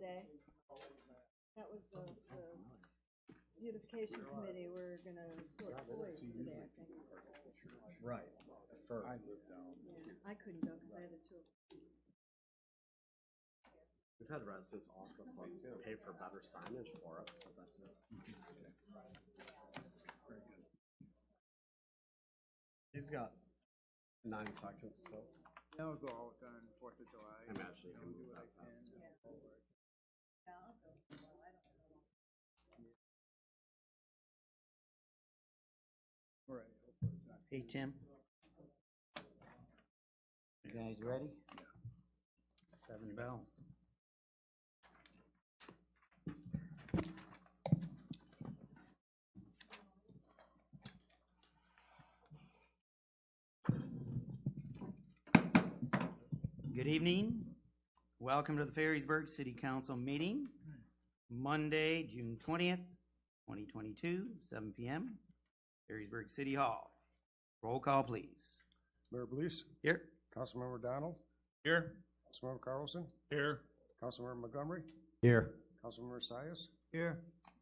today. That was the beautification committee. We're gonna sort toys today, I think. Right. First. I lived down. Yeah, I couldn't go because I had a two. We've had residents offer to pay for better signage for it, but that's it. Okay. Very good. He's got 9 seconds, so. That'll go out on 4th of July. I imagine you can do move what I that can. fast. Yeah. Yeah, I'll go. Well, I don't know. All right. Hopefully it's not Hey, Tim. You guys ready? Yeah. 7 bells. Good evening. Welcome to the Ferrysburg City Council meeting, Monday, June 20th, 2022, 7 p.m., Ferrysburg City Hall. Roll call, please. Mayor Blease, Here. Councilmember Donald, Here. Councilmember Carlson, Here. Councilmember Montgomery, Here. Councilmember Sias, Here.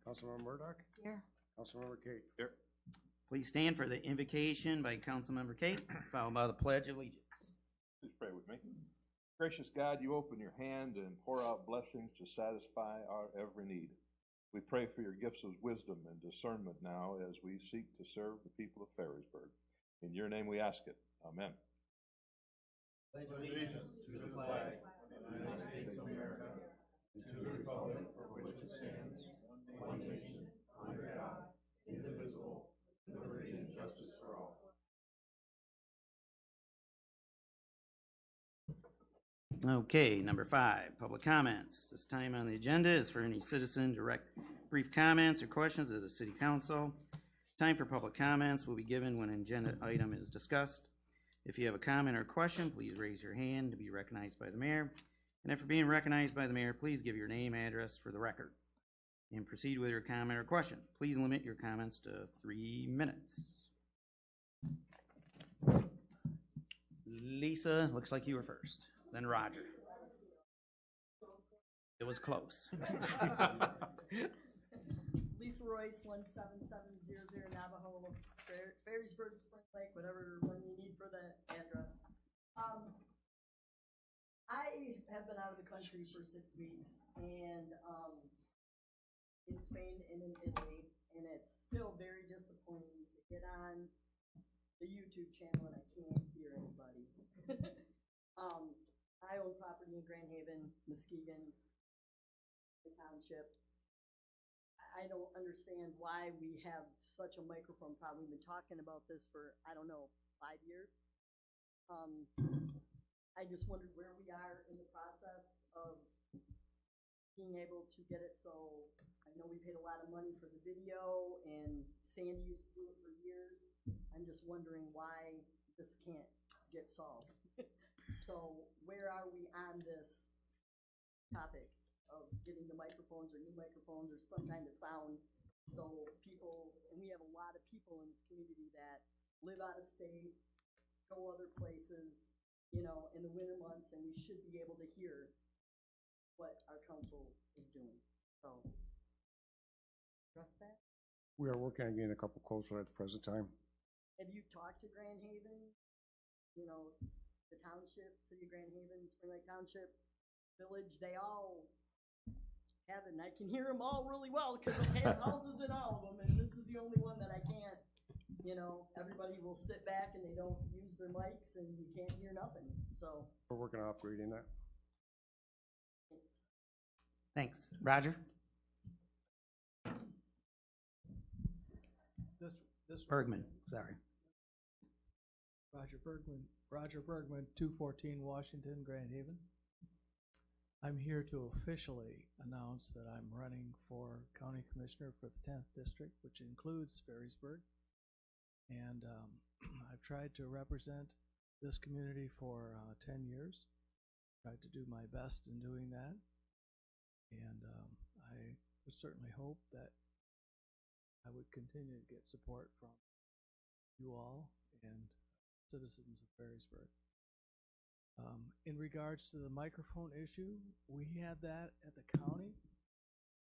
Councilmember Murdoch, Here. Councilmember Kate. Here. Please stand for the invocation by Councilmember Kate, followed by the Pledge of Allegiance. Please pray with me. Gracious God, you open your hand and pour out blessings to satisfy our every need. We pray for your gifts of wisdom and discernment now as we seek to serve the people of Ferrysburg. In your name we ask it. Amen. Pledge allegiance to the flag of the United States of America and to the republic for which it stands, one nation, under God, indivisible, with liberty and justice for all. Okay, number 5, public comments. This time on the agenda is for any citizen to direct brief comments or questions of the city council. Time for public comments will be given when an agenda item is discussed. If you have a comment or question, please raise your hand to be recognized by the mayor. And after being recognized by the mayor, please give your name, address for the record. And proceed with your comment or question. Please limit your comments to 3 minutes. Lisa, looks like you were first. Then Roger. It was close. Lisa Royce, 17700 Navajo, Ferrysburg, Spring Lake, whatever one you need for the address. I have been out of the country for 6 weeks, and in Spain and in Italy, and it's still very disappointing to get on the YouTube channel and I can't hear anybody. I own property in Grand Haven, Muskegon, the township. I don't understand why we have such a microphone problem. We've been talking about this for, I don't know, 5 years. I just wondered where we are in the process of being able to get it. So I know we paid a lot of money for the video, and Sandy used to do it for years. I'm just wondering why this can't get solved. So where are we on this topic of getting the microphones or new microphones or some kind of sound, so people, and we have a lot of people in this community that live out of state, go other places, you know, in the winter months, and we should be able to hear what our council is doing. So address that. We are working on getting a couple quotes at the present time. Have you talked to Grand Haven? You know, the township, City of Grand Haven, Spring Lake Township, Village, they all have it, and I can hear them all really well because I have houses in all of them, and this is the only one that I can't. You know, everybody will sit back and they don't use their mics and you can't hear nothing, so. We're working on upgrading that. Thanks. Roger? This Bergman, sorry. Roger Bergman, 214 Washington, Grand Haven. I'm here to officially announce that I'm running for County Commissioner for the 10th District, which includes Ferrysburg. And I've tried to represent this community for 10 years. Tried to do my best in doing that. And I would certainly hope that I would continue to get support from you all and citizens of Ferrysburg. In regards to the microphone issue, we had that at the county.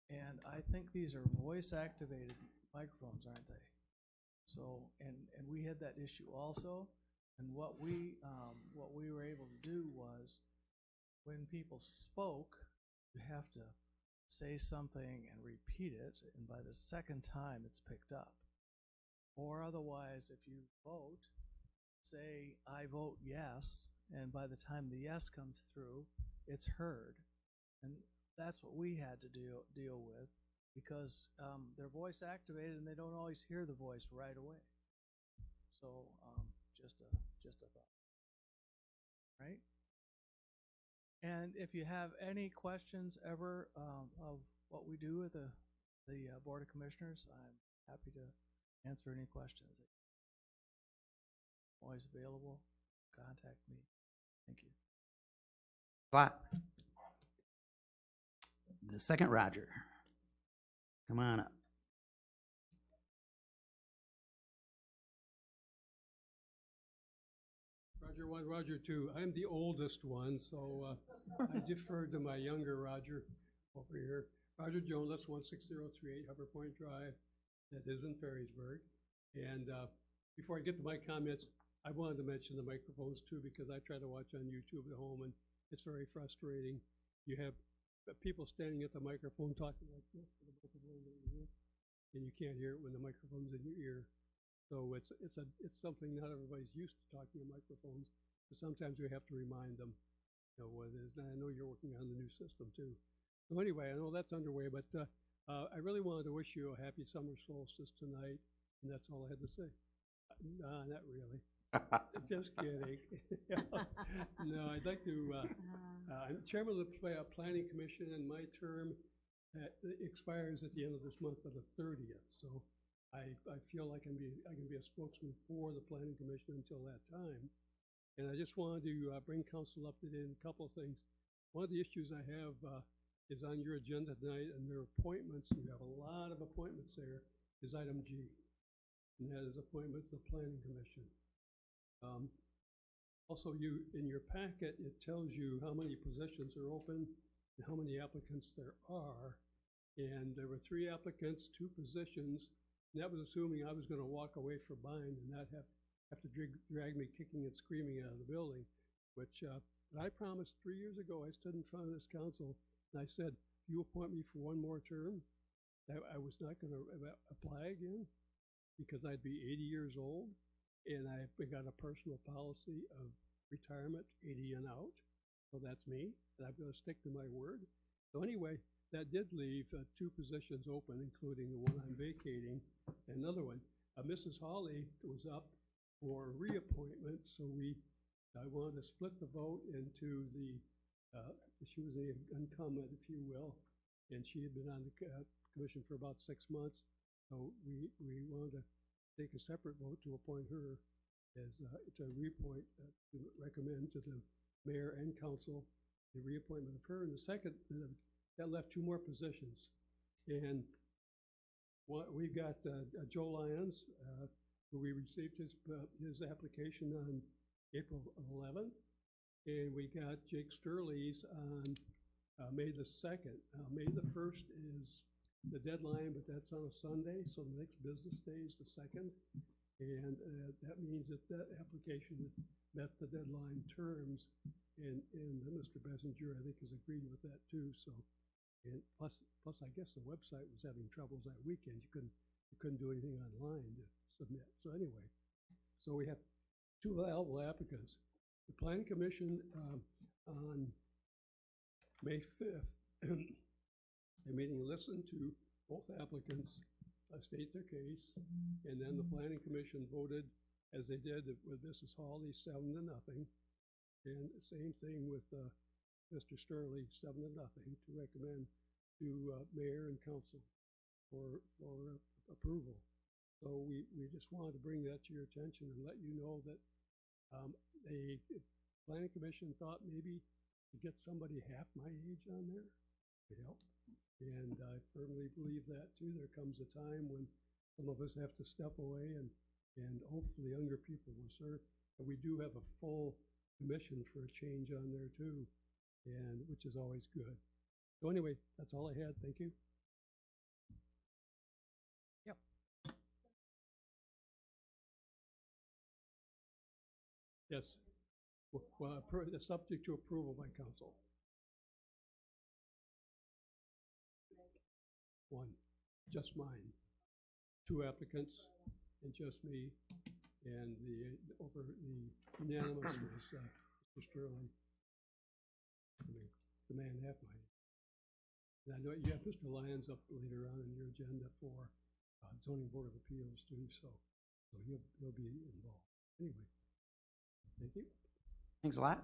And I think these are voice activated microphones, aren't they? So, and we had that issue also. And what we were able to do was, when people spoke, you have to say something and repeat it, and by the second time it's picked up. Or otherwise, if you vote, say, I vote yes, and by the time the yes comes through, it's heard. And that's what we had to deal with, because they're voice activated and they don't always hear the voice right away. So just a thought, right? And if you have any questions ever of what we do with the Board of Commissioners, I'm happy to answer any questions. I'm always available. Contact me. Thank you. Clap. The second Roger. Come on up. Roger 1, Roger 2. I'm the oldest one, so I defer to my younger Roger over here. Roger Jones, that's 16038 Harbor Point Drive. That is in Ferrysburg. And before I get to my comments, I wanted to mention the microphones too, because I try to watch on YouTube at home, and it's very frustrating. You have people standing at the microphone talking like this to the microphone in your ear, and you can't hear it when the microphone's in your ear. So it's something not everybody's used to talking to microphones, but sometimes we have to remind them, you know, what it is. And I know you're working on the new system too. So anyway, I know that's underway, but I really wanted to wish you a happy summer solstice tonight, and that's all I had to say. Nah, not really. Just kidding. No, I'd like to, I'm chairman of the Planning Commission, and my term expires at the end of this month on the 30th. So I feel like I can be a spokesman for the Planning Commission until that time. And I just wanted to bring council up to date on a couple of things. One of the issues I have is on your agenda tonight, and their appointments. You have a lot of appointments there, is item G. And that is appointment to the Planning Commission. Also, in your packet, it tells you how many positions are open and how many applicants there are. And there were 3 applicants, 2 positions. And that was assuming I was going to walk away from mine and not have to drag me kicking and screaming out of the building, which I promised 3 years ago. I stood in front of this council and I said, if you appoint me for 1 more term, I was not going to apply again, because I'd be 80 years old, and I've got a personal policy of retirement 80 and out. So that's me, and I'm going to stick to my word. So anyway, that did leave 2 positions open, including the one I'm vacating. Another one, Mrs. Hawley was up for reappointment, so I wanted to split the vote into the, she was an incumbent, if you will, and she had been on the commission for about 6 months. So we wanted to take a separate vote to appoint her as to reappoint, to recommend to the mayor and council the reappointment of her. And the second, that left 2 more positions. And we've got Joe Lyons, who we received his application on April 11th. And we got Jake Sturley's on May the 2nd. May the 1st is the deadline, but that's on a Sunday, so the next business day is the 2nd. And that means that application met the deadline terms, and Mr. Bessinger, I think, has agreed with that too. So, and plus I guess the website was having troubles that weekend. You couldn't do anything online to submit. So anyway, so we have 2 available applicants. The Planning Commission on May 5th, they're meeting to listen to both applicants state their case, and then the Planning Commission voted, as they did with Mrs. Hawley, 7-0, and the same thing with Mr. Sturley, 7-0, to recommend to mayor and council for approval. So we just wanted to bring that to your attention and let you know that the Planning Commission thought maybe to get somebody half my age on there would help. And I firmly believe that too. There comes a time when some of us have to step away, and hopefully younger people will serve. And we do have a full commissions for a change on there too, and which is always good. So anyway, that's all I had. Thank you. Yep. Yes. Well, it's subject to approval by council. One, just mine. 2 applicants and just me, and the unanimous was Mr. Sterling. I mean, the man half mine. And I know you have Mr. Lyons up later on in your agenda for zoning board of appeals too, so he'll be involved. Anyway, thank you. Thanks a lot.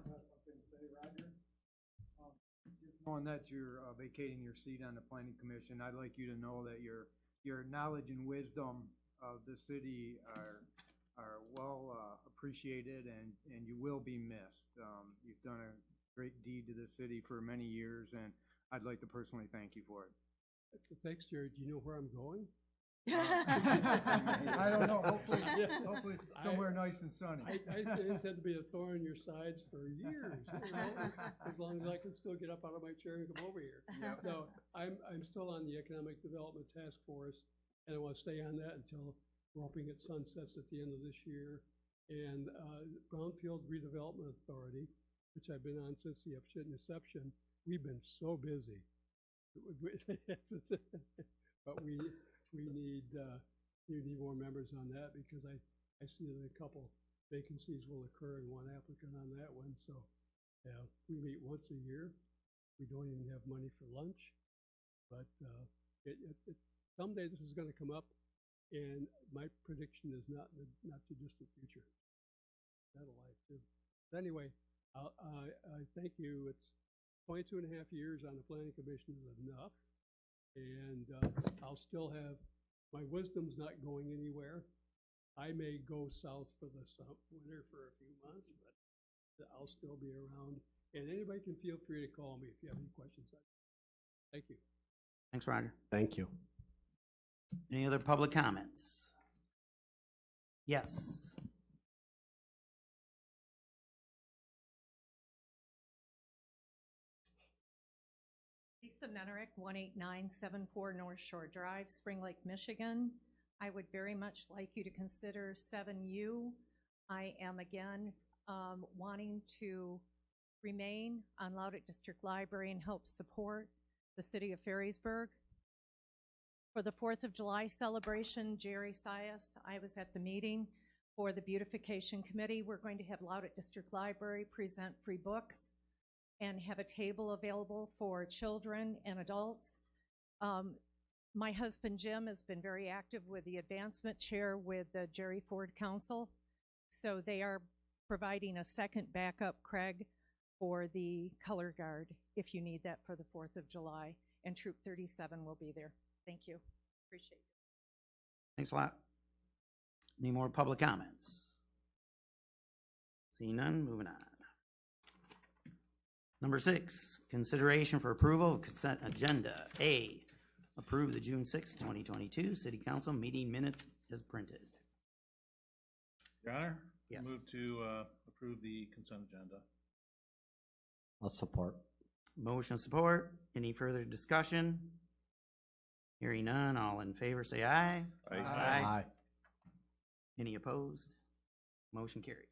Just knowing that you're vacating your seat on the planning commission, I'd like you to know that your knowledge and wisdom of the city are well appreciated, and you will be missed. You've done a great deed to the city for many years, and I'd like to personally thank you for it. Thanks, Jerry. Do you know where I'm going? I don't know. Hopefully somewhere nice and sunny. I intend to be a thorn in your sides for years, you know, as long as I can still get up out of my chair and come over here. Yep. No, I'm still on the Economic Development Task Force, and I want to stay on that until we're hoping it sunsets at the end of this year. And Brownfield Redevelopment Authority, which I've been on since the inception, we've been so busy. But we need more members on that, because I see that a couple vacancies will occur and 1 applicant on that one. So yeah, we meet once a year. We don't even have money for lunch, but someday this is going to come up, and my prediction is not too distant future. That'll lie too. But anyway, I thank you. It's 22 and a half years on the planning commission is enough. And I'll still have, my wisdom's not going anywhere. I may go south for the winter for a few months, but I'll still be around. And anybody can feel free to call me if you have any questions. Thank you. Thanks, Roger. Thank you. Any other public comments? Yes. Lisa Menerick, 18974 North Shore Drive, Spring Lake, Michigan. I would very much like you to consider 7U. I am again wanting to remain on Loudoun District Library and help support the city of Ferrysburg. For the 4th of July celebration, Jerry Sias, I was at the meeting for the beautification committee. We're going to have Loudoun District Library present free books and have a table available for children and adults. My husband Jim has been very active with the advancement chair with the Jerry Ford Council. So they are providing a second backup, Craig, for the color guard if you need that for the 4th of July. And Troop 37 will be there. Thank you. Appreciate it. Thanks a lot. Any more public comments? Seeing none, moving on. Number 6, consideration for approval of consent agenda. A, approve the June 6, 2022 City Council meeting minutes as printed. Your Honor, Yes. move to approve the consent agenda. I'll support. Motion support. Any further discussion? Hearing none, all in favor say aye. Aye. Any opposed? Motion carried.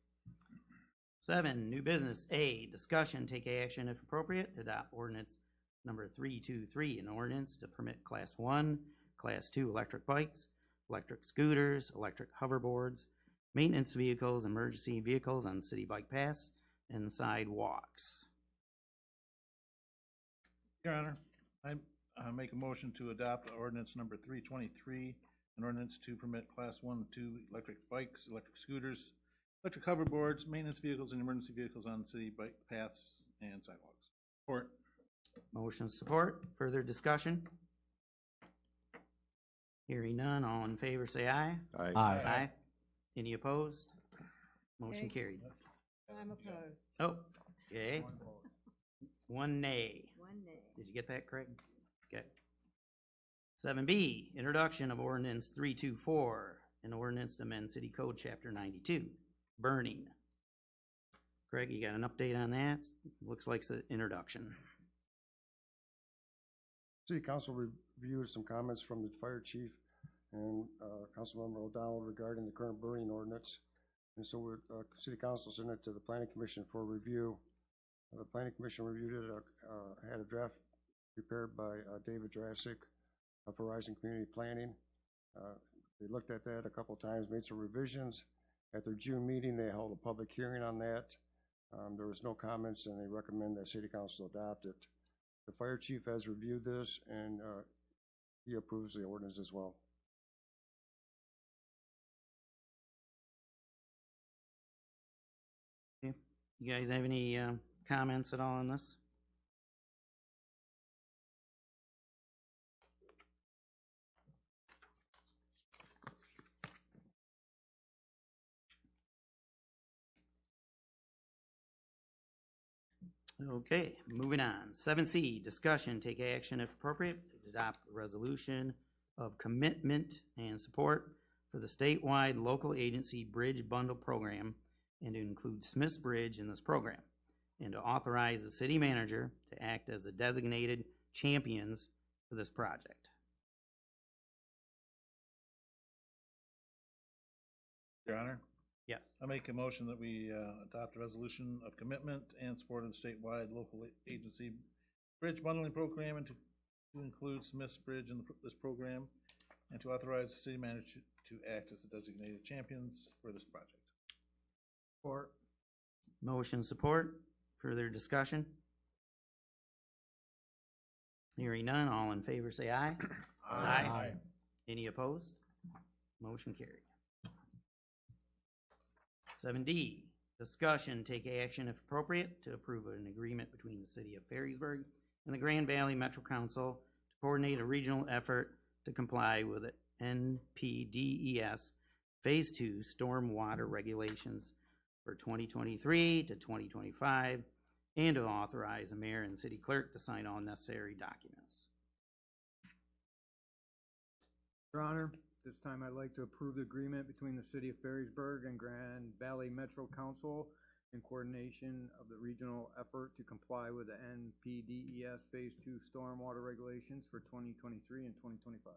7, new business. A, discussion, take action if appropriate, to adopt ordinance number 323, an ordinance to permit Class 1, Class 2 electric bikes, electric scooters, electric hoverboards, maintenance vehicles, emergency vehicles on city bike paths and sidewalks. Your Honor, I make a motion to adopt ordinance number 323, an ordinance to permit Class 1 and 2 electric bikes, electric scooters, electric hoverboards, maintenance vehicles, and emergency vehicles on city bike paths and sidewalks. Support. Motion support. Further discussion? Hearing none, all in favor say aye. Aye. Any opposed? Motion carried. I'm opposed. Oh, okay. 1 nay. 1 nay. Did you get that, Craig? Okay. 7B, introduction of ordinance 324, an ordinance to amend City Code Chapter 92, burning. Craig, you got an update on that? Looks like it's an introduction. City Council reviewed some comments from the fire chief and Councilmember O'Donnell regarding the current burning ordinance. And so City Council sent it to the Planning Commission for review. The Planning Commission reviewed it, had a draft prepared by David Drassic of Horizon Community Planning. They looked at that a couple of times, made some revisions. At their June meeting, they held a public hearing on that. There was no comments, and they recommend that City Council adopt it. The fire chief has reviewed this, and he approves the ordinance as well. Okay. You guys have any comments at all on this? Okay, moving on. 7C, discussion, take action if appropriate, to adopt a resolution of commitment and support for the statewide local agency bridge bundle program and to include Smith's Bridge in this program, and to authorize the city manager to act as a designated champions for this project. Your Honor, Yes. I make a motion that we adopt a resolution of commitment and support of the statewide local agency bridge bundling program and to include Smith's Bridge in this program, and to authorize the city manager to act as the designated champions for this project. Support. Motion support. Further discussion? Hearing none, all in favor say aye. Aye. Any opposed? Motion carried. 7D, discussion, take action if appropriate to approve an agreement between the city of Ferrysburg and the Grand Valley Metro Council to coordinate a regional effort to comply with the NPDES Phase 2 stormwater regulations for 2023 to 2025, and to authorize the mayor and city clerk to sign all necessary documents. Your Honor, this time I'd like to approve the agreement between the City of Ferrysburg and Grand Valley Metro Council in coordination of the regional effort to comply with the NPDES Phase 2 stormwater regulations for 2023 and 2025.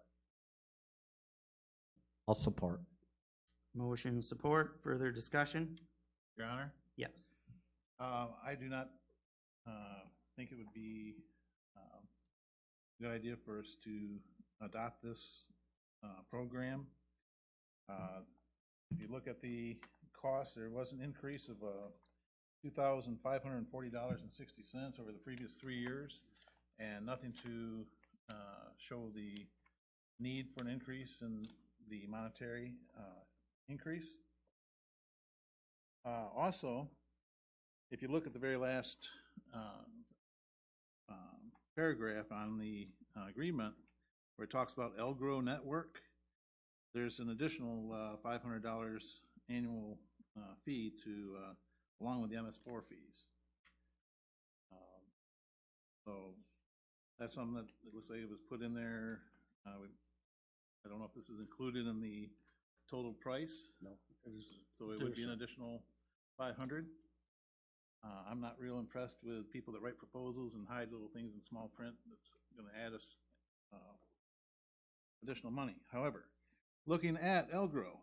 I'll support. Motion support. Further discussion? Your Honor, Yes. I do not think it would be a good idea for us to adopt this program. If you look at the cost, there was an increase of $2,540.60 over the previous 3 years, and nothing to show the need for an increase in the monetary increase. Also, if you look at the very last paragraph on the agreement, where it talks about Elgro Network, there's an additional $500 annual fee to along with the MS4 fees. So that's something that it looks like it was put in there. I don't know if this is included in the total price. No, it is. So it would be an additional 500. I'm not real impressed with people that write proposals and hide little things in small print. That's going to add us additional money. However, looking at Elgro,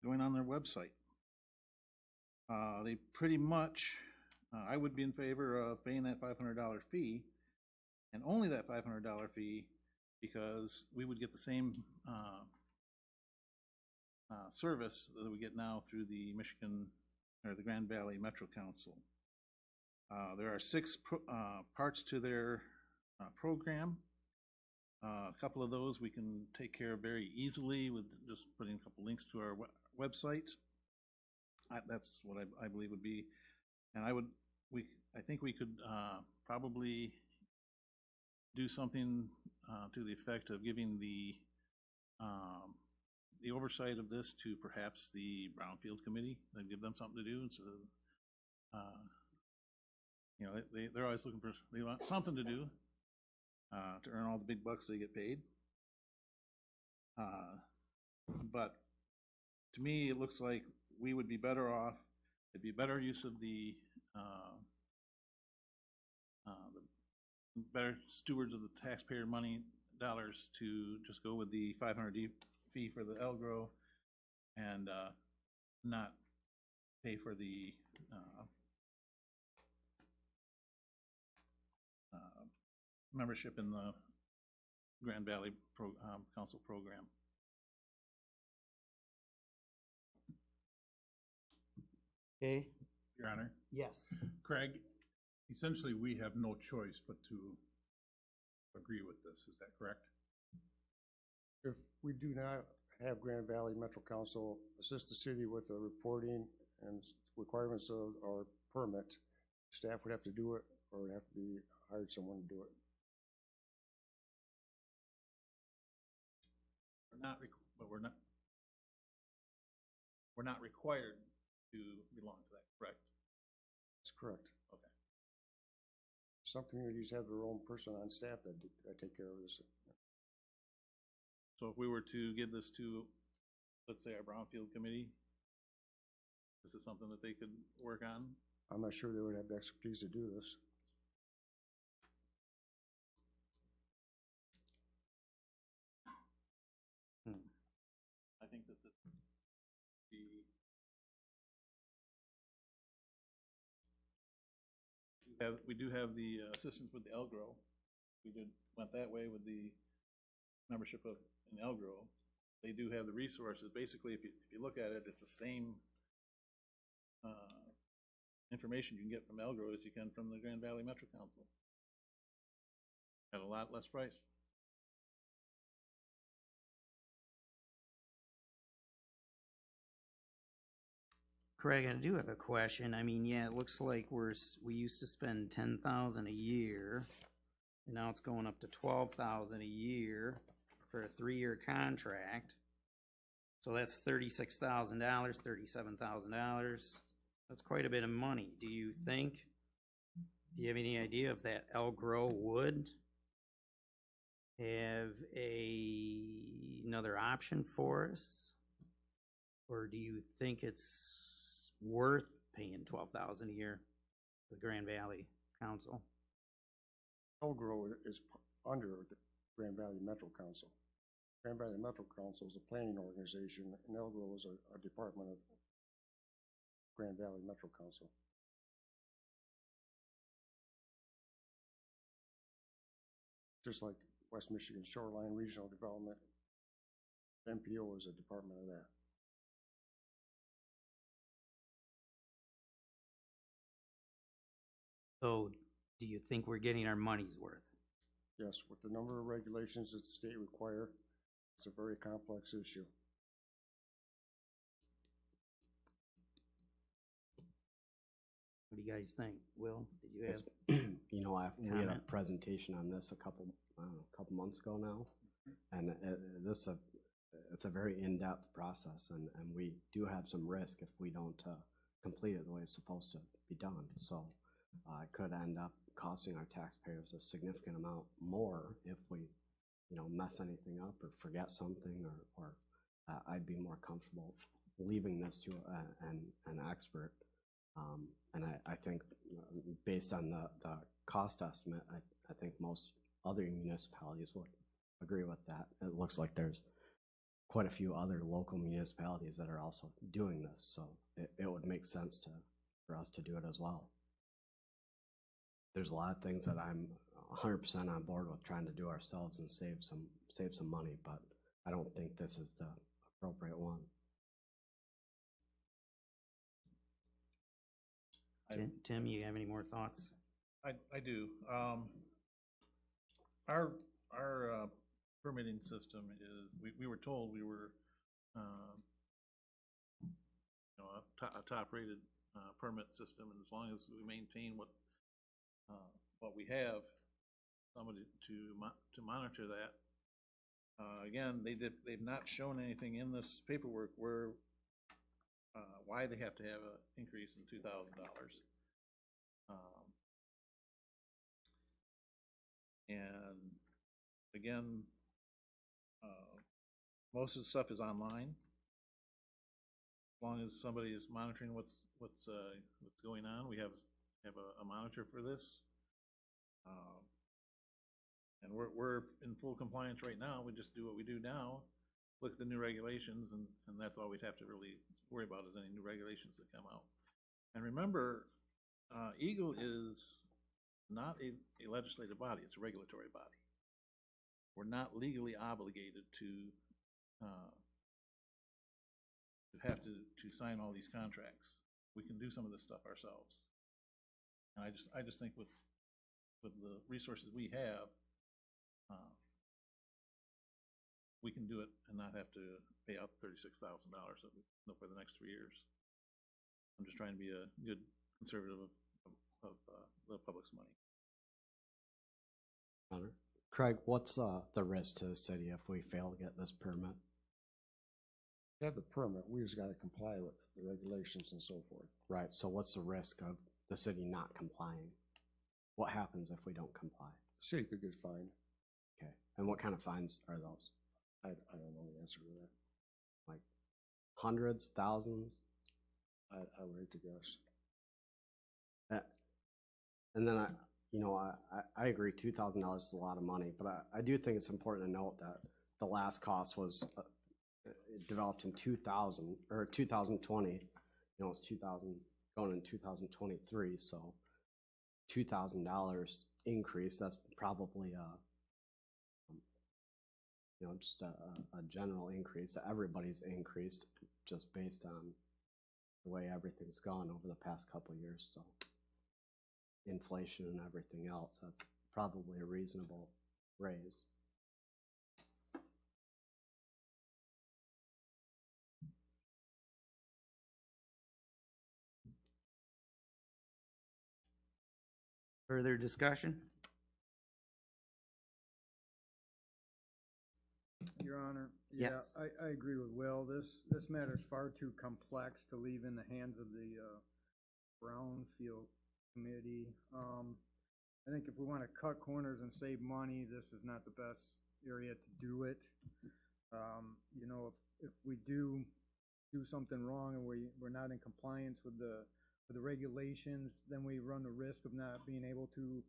going on their website, they pretty much, I would be in favor of paying that $500 fee, and only that $500 fee, because we would get the same service that we get now through the Michigan or the Grand Valley Metro Council. There are 6 parts to their program. A couple of those we can take care of very easily with just putting a couple links to our website. That's what I believe would be, and I think we could probably do something to the effect of giving the oversight of this to perhaps the Brownfield Committee, and give them something to do instead of, you know, they're always looking for, they want something to do to earn all the big bucks they get paid. But to me, it looks like we would be better off, it'd be better use of the the better stewards of the taxpayer money dollars to just go with the 500 fee for the Elgro and not pay for the membership in the Grand Valley Council program. Okay, Your Honor. yes. Craig, essentially, we have no choice but to agree with this, is that correct? If we do not have Grand Valley Metro Council assist the city with the reporting and requirements of our permit, staff would have to do it, or would have to be hired someone to do it. But we're not required to belong to that, correct? That's correct. Okay. Some communities have their own person on staff that take care of this. So if we were to give this to, let's say, our Brownfield Committee, this is something that they could work on? I'm not sure they would have the expertise to do this. I think that we do have the assistance with the Elgro. We went that way with the membership of in Elgro. They do have the resources. Basically, if you look at it, it's the same information you can get from Elgro as you can from the Grand Valley Metro Council at a lot less price. Craig, I do have a question. I mean, yeah, it looks like we used to spend 10,000 a year, and now it's going up to 12,000 a year for a 3-year contract. So that's $36,000, $37,000. That's quite a bit of money. Do you have any idea if that Elgro would have another option for us? Or do you think it's worth paying $12,000 a year for the Grand Valley Council? Elgro is under the Grand Valley Metro Council. Grand Valley Metro Council is a planning organization, and Elgro is a department of Grand Valley Metro Council. Just like West Michigan Shoreline Regional Development, MPO is a department of that. So do you think we're getting our money's worth? Yes, with the number of regulations that the state require, it's a very complex issue. What do you guys think? Will, did you have? You know, we had a Comment? presentation on this a couple months ago now, and it's a very in-depth process, and we do have some risk if we don't complete it the way it's supposed to be done. So it could end up costing our taxpayers a significant amount more if we, mess anything up or forget something, or I'd be more comfortable leaving this to an expert. And I think based on the cost estimate, I think most other municipalities would agree with that. It looks like there's quite a few other local municipalities that are also doing this, so it would make sense for us to do it as well. There's a lot of things that I'm 100% on board with trying to do ourselves and save some money, but I don't think this is the appropriate one. Tim, you have any more thoughts? I do. Our permitting system is, we were told we were, a top-rated permit system, and as long as we maintain what we have, somebody to monitor that. Again, they've not shown anything in this paperwork where why they have to have an increase in $2,000. And again, most of the stuff is online. As long as somebody is monitoring what's going on, we have have a monitor for this. And we're in full compliance right now. We just do what we do now, look at the new regulations, and that's all we'd have to really worry about is any new regulations that come out. And remember, Eagle is not a legislative body, it's a regulatory body. We're not legally obligated to have to sign all these contracts. We can do some of this stuff ourselves. And I just think with the resources we have, we can do it and not have to pay out $36,000 for the next 3 years. I'm just trying to be a good conservative of the public's money. Craig, what's the risk to the city if we fail to get this permit? To have the permit, we just gotta comply with the regulations and so forth. Right, so what's the risk of the city not complying? What happens if we don't comply? City could get fined. Okay, and what kind of fines are those? I don't know the answer to that. Like hundreds, thousands? I would hate to guess. And then I agree, $2,000 is a lot of money, but I do think it's important to note that the last cost was developed in 2000 or 2020. It's 2000 going in 2023, so $2,000 increase. That's probably just a general increase. Everybody's increased just based on the way everything's gone over the past couple of years. So inflation and everything else, that's probably a reasonable raise. Further discussion? Your Honor, Yes. yeah, I agree with Will. This matter's far too complex to leave in the hands of the Brownfield Committee. I think if we want to cut corners and save money, this is not the best area to do it. If we do something wrong and we're not in compliance with the regulations, then we run the risk of not being able to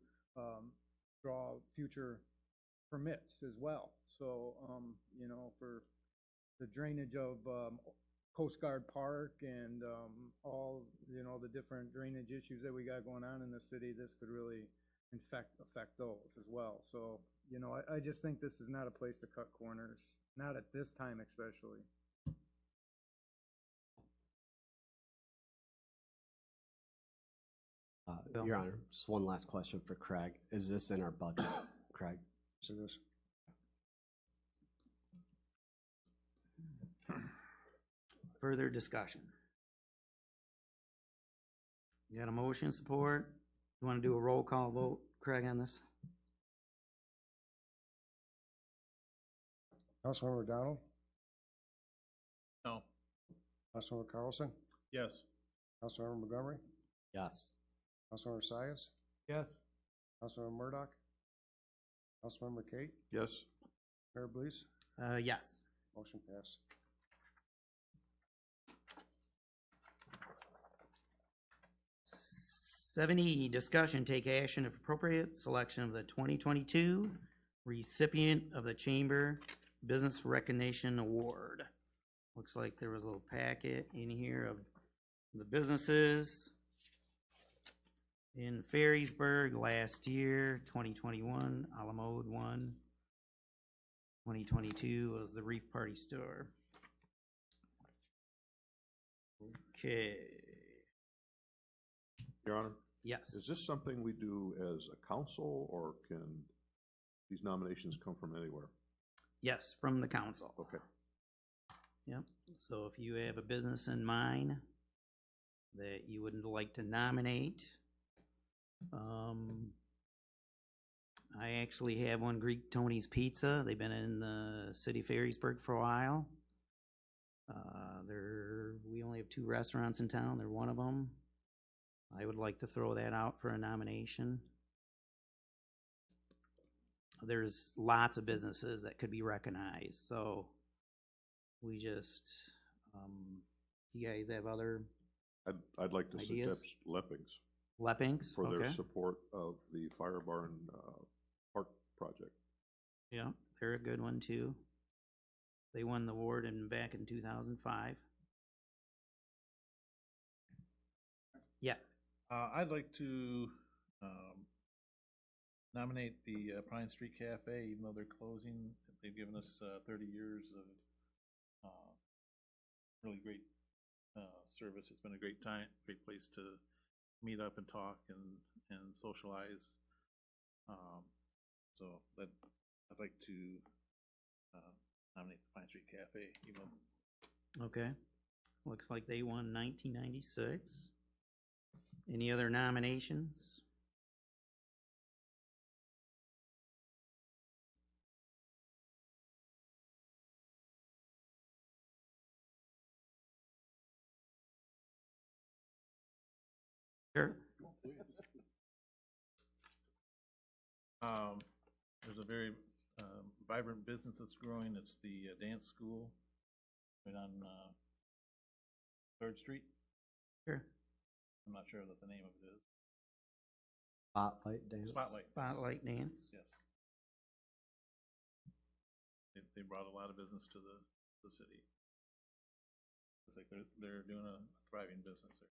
draw future permits as well. So, for the drainage of Coast Guard Park and all, the different drainage issues that we got going on in the city, this could really affect those as well. So, I just think this is not a place to cut corners, not at this time especially. Your Honor, just one last question for Craig. Is this in our budget, Craig? So this, Further discussion? You got a motion support? You want to do a roll call vote, Craig, on this? Councilmember Donald, No. Councilmember Carlson, Yes. Councilmember Montgomery, Yes. Councilmember Sias, Yes. Councilmember Murdoch, Councilmember Kate, Yes. Mayor Blease, Yes. motion passed. Discussion, take action if appropriate, selection of the 2022 recipient of the Chamber Business Recognition Award. Looks like there was a little packet in here of the businesses in Ferrysburg last year. 2021, Alamode won. 2022 was the Reef Party Store. Okay. Your Honor, Yes. is this something we do as a council, or can these nominations come from anywhere? Yes, from the council. Okay. Yep. So if you have a business in mind that you would like to nominate, I actually have one, Greek Tony's Pizza. They've been in the city of Ferrysburg for a while. We only have 2 restaurants in town. They're one of them. I would like to throw that out for a nomination. There's lots of businesses that could be recognized, so we just, do you guys have other I'd like to Ideas? suggest Leppings. Leppings, for their okay. support of the Fire Barn, Park project. Yeah, they're a good one too. They won the award back in 2005. Yeah, I'd like to, nominate the Pine Street Cafe, even though they're closing. They've given us, 30 years of, really great, service. It's been a great time, great place to meet up and talk and socialize. So that, I'd like to, nominate the Pine Street Cafe, even though okay. Looks like they won 1996. Any other nominations? Sure. There's a very vibrant business that's growing. It's the dance school right on 3rd Street. Sure. I'm not sure what the name of it is. Spotlight dance. Spotlight. Spotlight dance. Yes. They brought a lot of business to the city. It's like they're doing a thriving business there.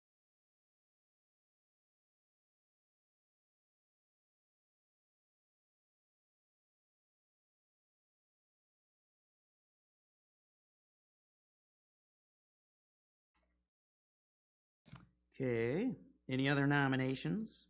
Okay, any other nominations?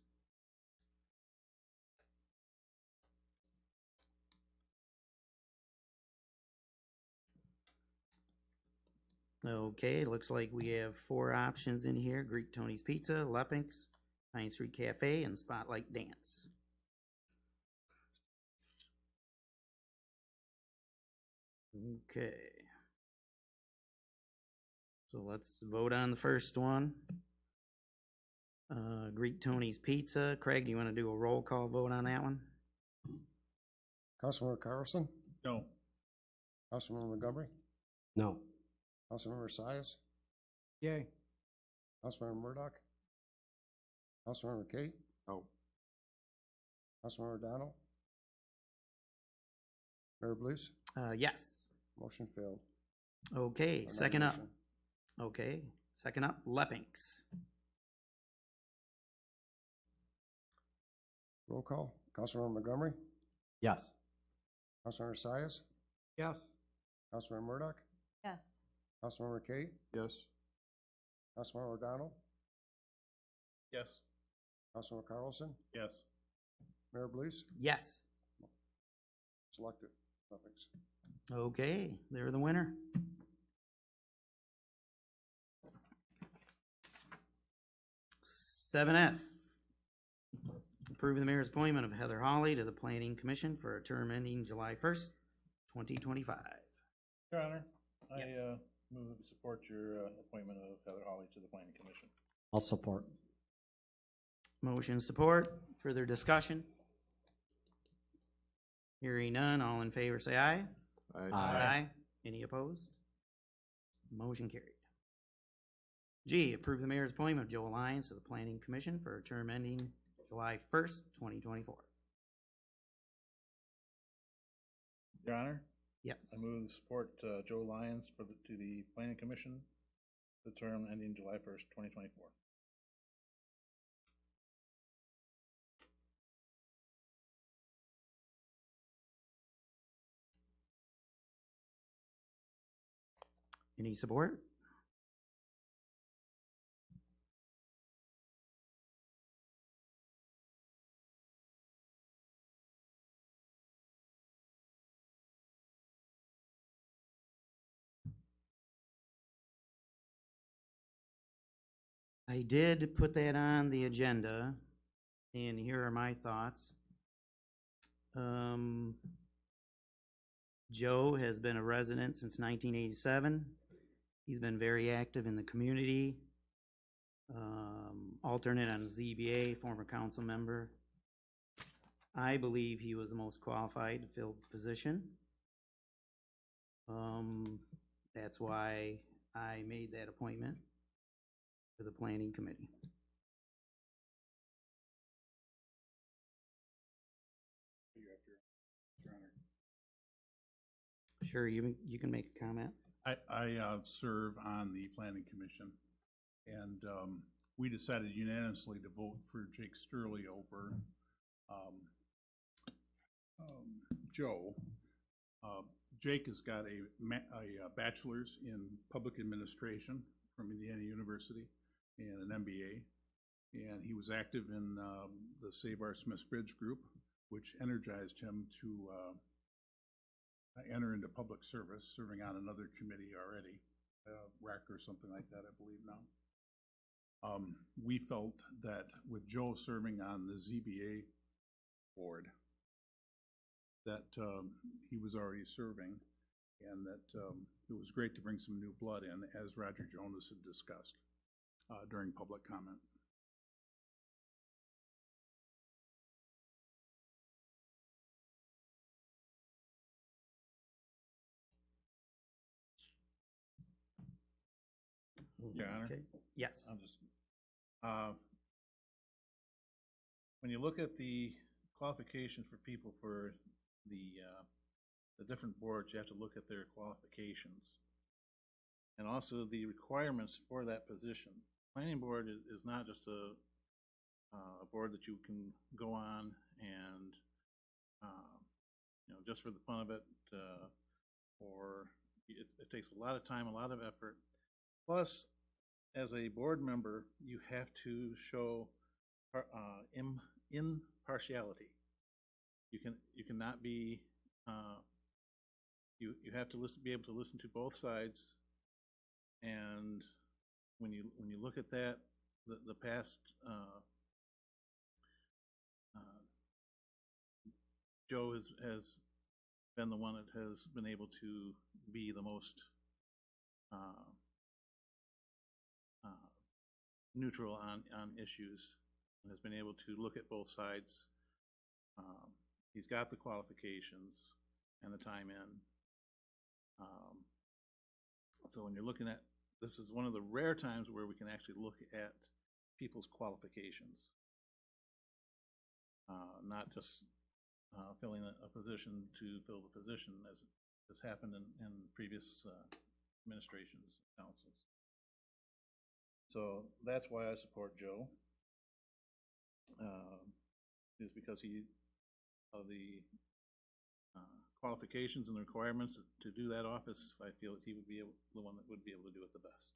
Okay, looks like we have 4 options in here: Greek Tony's Pizza, Leppinks, Pine Street Cafe, and Spotlight Dance. Okay. So let's vote on the first one. Greek Tony's Pizza. Craig, do you want to do a roll call vote on that one? Councilmember Carlson, No. Councilmember Montgomery, No. Councilmember Sias, Yay. Councilmember Murdoch, Councilmember Kate, No. Councilmember Donald, Mayor Blues, Yes. motion failed. Okay, Or second up. nomination. Okay, second up, Leppinks. Roll call, Councilmember Montgomery, Yes. Councilmember Sias, Yes. Councilmember Murdoch, Yes. Councilmember Kate, Yes. Councilmember Donald, Yes. Councilmember Carlson, Yes. Mayor Blues, Yes. selected. Nothing's. Okay, they're the winner. Seven F. Approve the mayor's appointment of Heather Hawley to the Planning Commission for a term ending July 1st, 2025. Your Honor, I move to support your appointment of Heather Hawley to the Planning Commission. I'll support. Motion support, further discussion? Hearing none, all in favor say aye. Aye. Any opposed? Motion carried. G, approve the mayor's appointment of Joe Lyons to the Planning Commission for a term ending July 1st, 2024. Your Honor, Yes. I move to support Joe Lyons to the Planning Commission, the term ending July 1st, 2024. Any support? I did put that on the agenda, and here are my thoughts. Joe has been a resident since 1987. He's been very active in the community. Alternate on ZBA, former council member. I believe he was the most qualified to fill the position. That's why I made that appointment to the planning committee. Sure, you can make a comment. I serve on the planning commission, and we decided unanimously to vote for Jake Sturley over Joe. Jake has got a bachelor's in public administration from Indiana University and an MBA, and he was active in the Save Our Smiths Bridge group, which energized him to enter into public service, serving on another committee already, RAC or something like that, I believe now. We felt that with Joe serving on the ZBA board, that he was already serving, and that it was great to bring some new blood in, as Roger Jonas had discussed during public comment. Your Honor? Okay. Yes. I'm just, when you look at the qualifications for people for the different boards, you have to look at their qualifications. And also the requirements for that position. Planning board is not just a board that you can go on and, you know, just for the fun of it, or it takes a lot of time, a lot of effort. Plus, as a board member, you have to show impartiality. You cannot be you have to be able to listen to both sides. And when you look at that, the past Joe has been the one that has been able to be the most neutral on issues, and has been able to look at both sides. He's got the qualifications and the time in. So when you're looking at, this is one of the rare times where we can actually look at people's qualifications, not just filling a position to fill the position, as has happened in previous administrations, councils. So that's why I support Joe, is because of the qualifications and the requirements to do that office. I feel that he would be the one that would be able to do it the best.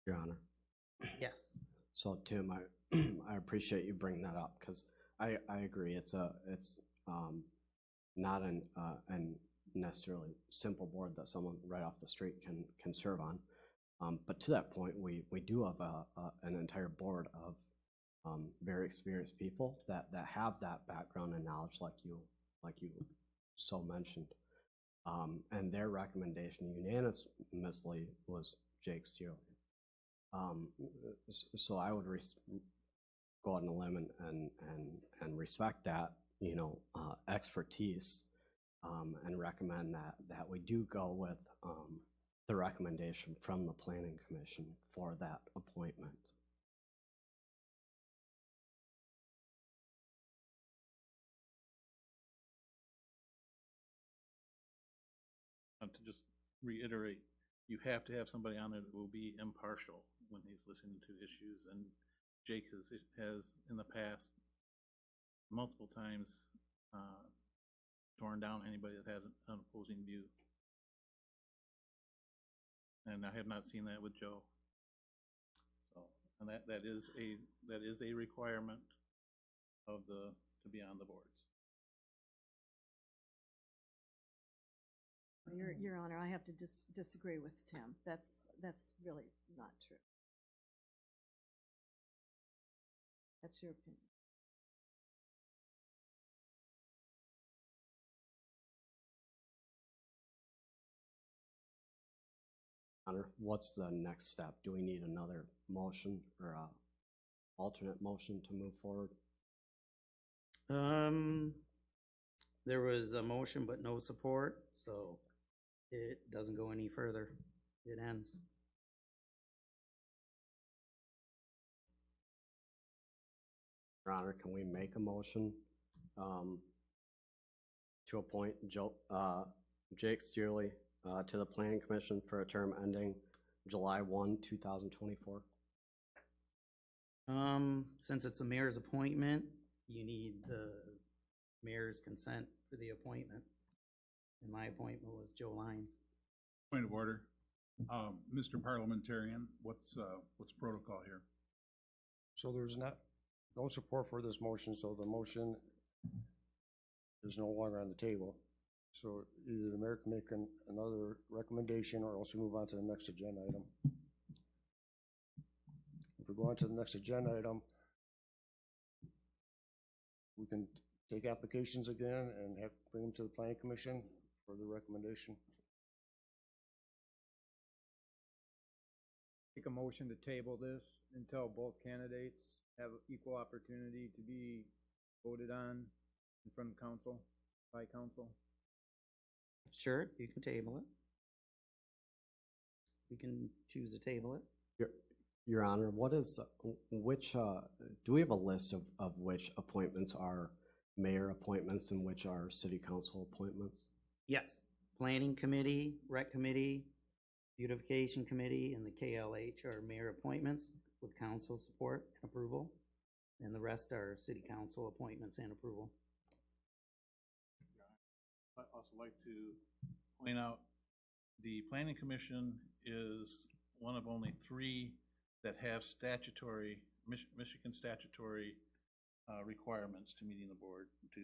Your Honor. Yes. So Tim, I appreciate you bringing that up, because I agree. It's not an necessarily simple board that someone right off the street can serve on. But to that point, we do have an entire board of very experienced people that have that background and knowledge, like you so mentioned. And their recommendation unanimously was Jake Steele. So I would go out on a limb and respect that, you know, expertise, and recommend that we do go with the recommendation from the Planning Commission for that appointment. To just reiterate, you have to have somebody on there that will be impartial when he's listening to issues, and Jake has in the past multiple times torn down anybody that has an opposing view. And I have not seen that with Joe. So, and that is a requirement of to be on the boards. Your Honor, I have to disagree with Tim. That's really not true. That's your opinion. Honor, what's the next step? Do we need another motion or a alternate motion to move forward? There was a motion but no support, so it doesn't go any further. It ends. Your Honor, can we make a motion to appoint Jake Steerley, to the Planning Commission for a term ending July 1, 2024. Since it's a mayor's appointment, you need the mayor's consent for the appointment. And my appointment was Joe Lyons. Point of order. Mr. Parliamentarian, what's protocol here? So there's no support for this motion, so the motion is no longer on the table. So either the mayor can make another recommendation, or else we move on to the next agenda item. If we go on to the next agenda item, we can take applications again and bring them to the planning commission for the recommendation. Take a motion to table this until both candidates have equal opportunity to be voted on in front of council, by council. Sure, you can table it. We can choose to table it. Your Honor, what is, do we have a list of which appointments are mayor appointments and which are city council appointments? Yes. Planning Committee, Rec Committee, Beautification Committee, and the KLH are mayor appointments with council support and approval. And the rest are city council appointments and approval. I'd also like to point out the Planning Commission is one of only 3 that have statutory, Michigan statutory requirements to meeting the board, to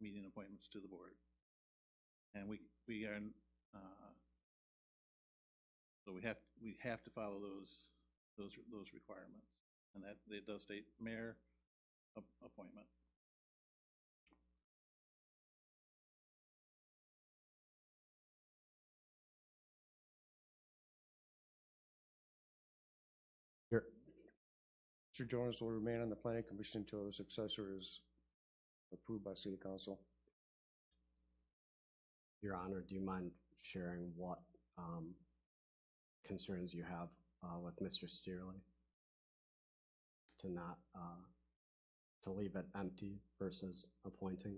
meeting appointments to the board. And we are, so we have to follow those requirements. And that it does state mayor appointment. Mr. Jonas will remain on the planning commission until his successor is approved by city council. Your Honor, do you mind sharing what concerns you have with Mr. Steerley? To not, to leave it empty versus appointing?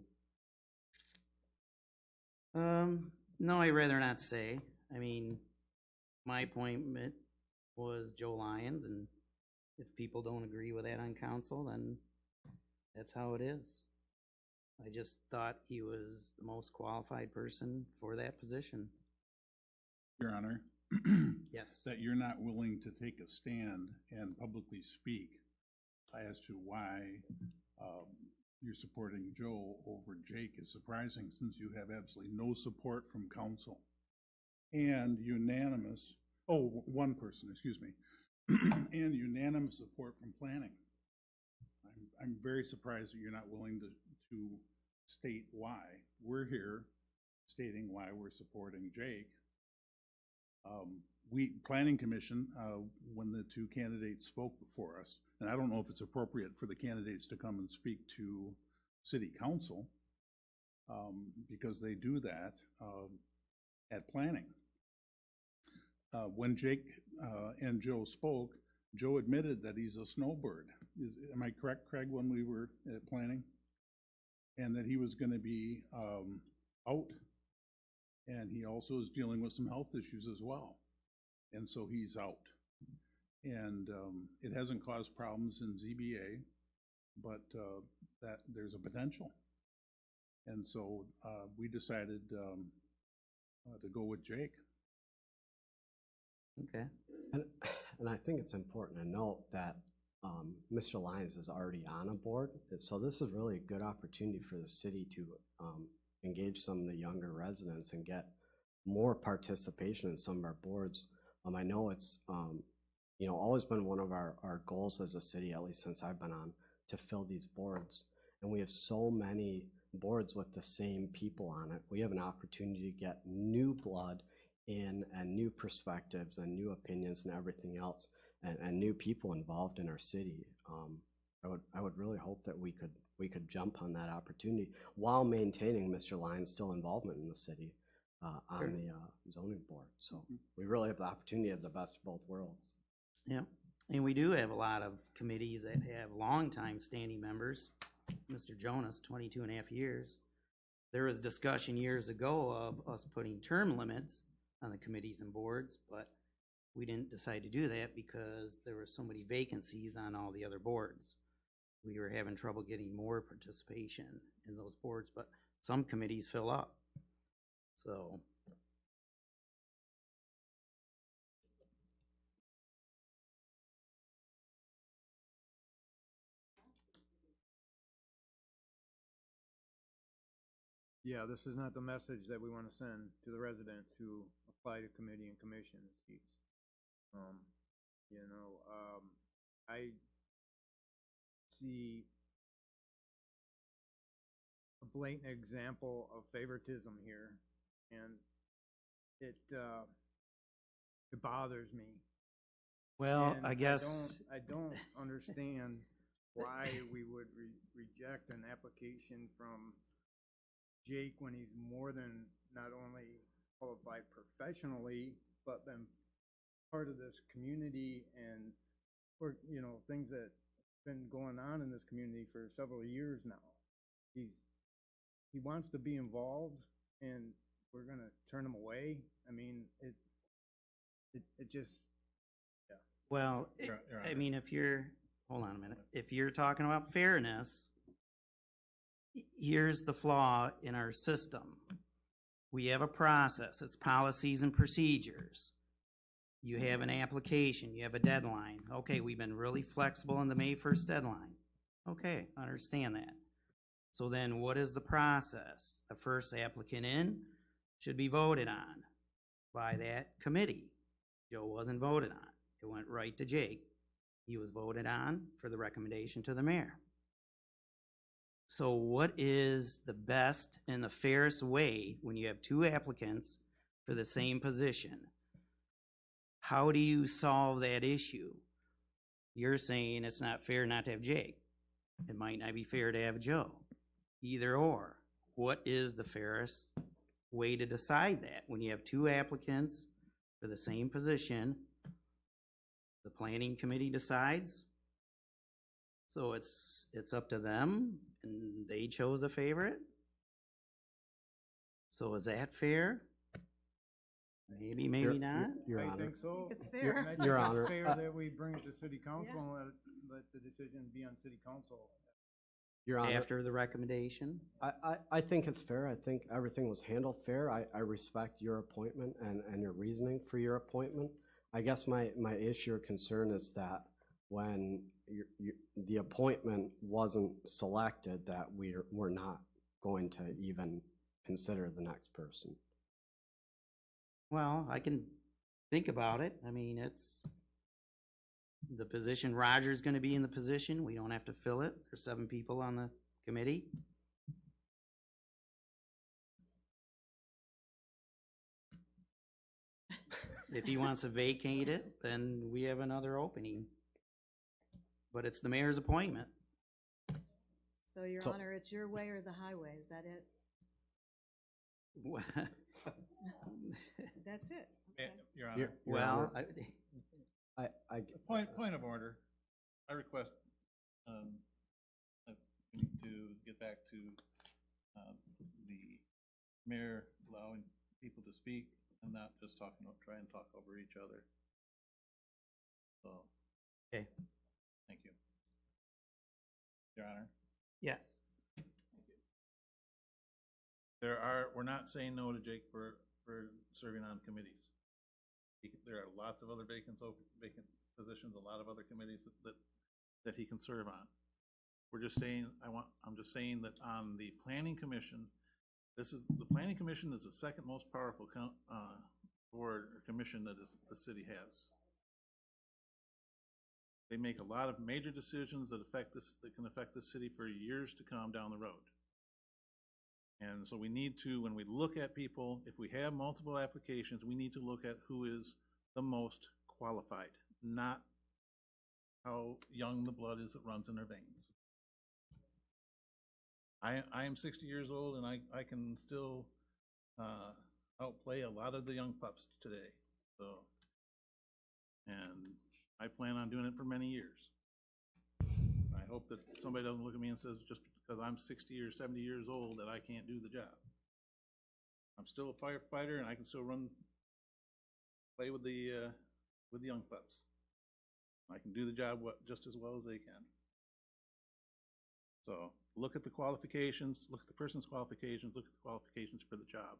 No, I'd rather not say. I mean, my appointment was Joe Lyons, and if people don't agree with that on council, then that's how it is. I just thought he was the most qualified person for that position. Your Honor. Yes. That you're not willing to take a stand and publicly speak as to why you're supporting Joe over Jake is surprising, since you have absolutely no support from council. And unanimous, one person, excuse me, and unanimous support from planning. I'm very surprised that you're not willing to state why. We're here stating why we're supporting Jake. Planning Commission, when the 2 candidates spoke before us, and I don't know if it's appropriate for the candidates to come and speak to city council, because they do that at planning. When Jake and Joe spoke, Joe admitted that he's a snowbird. Am I correct, Craig, when we were at planning? And that he was going to be out. And he also is dealing with some health issues as well. And so he's out. And it hasn't caused problems in ZBA, but that there's a potential. And so we decided to go with Jake. Okay. And I think it's important to note that Mr. Lyons is already on a board. So this is really a good opportunity for the city to engage some of the younger residents and get more participation in some of our boards. I know it's always been one of our goals as a city, at least since I've been on, to fill these boards. And we have so many boards with the same people on it. We have an opportunity to get new blood in and new perspectives and new opinions and everything else, and new people involved in our city. I would really hope that we could jump on that opportunity while maintaining Mr. Lyons' still involvement in the city on the zoning board. So we really have the opportunity of the best of both worlds. Yeah, and we do have a lot of committees that have long-time standing members. Mr. Jonas, 22 and a half years. there was discussion years ago of us putting term limits on the committees and boards, but we didn't decide to do that because there were so many vacancies on all the other boards. We were having trouble getting more participation in those boards, but some committees fill up. So, Yeah, this is not the message that we want to send to the residents who apply to committee and commission seats. I see a blatant example of favoritism here, and it bothers me. well, And I guess, I don't understand why we would reject an application from Jake when he's more than not only qualified professionally, but been part of this community and, or, things that been going on in this community for several years now. He wants to be involved, and we're gonna turn him away. I mean, it just, yeah. well, I mean, if you're, hold on a minute, if you're talking about fairness, here's the flaw in our system. We have a process, it's policies and procedures. You have an application, you have a deadline. Okay, we've been really flexible in the May 1st deadline. Okay, understand that. So then what is the process? The first applicant in should be voted on by that committee. Joe wasn't voted on. It went right to Jake. He was voted on for the recommendation to the mayor. So what is the best and the fairest way when you have two applicants for the same position? How do you solve that issue? You're saying it's not fair not to have Jake. It might not be fair to have Joe. Either or. What is the fairest way to decide that? When you have two applicants for the same position, the planning committee decides. So it's up to them, and they chose a favorite. So is that fair? Maybe, maybe not. Your I Honor. think so. It's And fair. I think Your it's Honor, fair that we bring it to city council Yeah. and let the decision be on city council. Your Honor, After the recommendation? I think it's fair. I think everything was handled fair. I respect your appointment and your reasoning for your appointment. I guess my issue or concern is that when the appointment wasn't selected, that we're not going to even consider the next person. Well, I can think about it. I mean, it's the position, Roger's gonna be in the position. We don't have to fill it. There's 7 people on the committee. If he wants to vacate it, then we have another opening. But it's the mayor's appointment. So, Your So- Honor, it's your way or the highway, is that it? That's it? Okay. Your Your- Honor, Your Well, Honor, I point of order. I request, that we need to get back to, the mayor allowing people to speak and not just try and talk over each other. So. Okay. Thank you. Your Honor. yes. We're not saying no to Jake for serving on committees. There are lots of other vacant positions, a lot of other committees that he can serve on. We're just saying, I'm just saying that on the planning commission, the planning commission is the second most powerful board or commission that the city has. They make a lot of major decisions that can affect the city for years to come down the road. And so we need to, when we look at people, if we have multiple applications, we need to look at who is the most qualified, not how young the blood is that runs in their veins. I am 60 years old, and I can still outplay a lot of the young pups today. So, and I plan on doing it for many years. I hope that somebody doesn't look at me and says, just because I'm 60 or 70 years old that I can't do the job. I'm still a firefighter and I can still play with the young pups. I can do the job just as well as they can. So look at the qualifications, look at the person's qualifications, look at the qualifications for the job,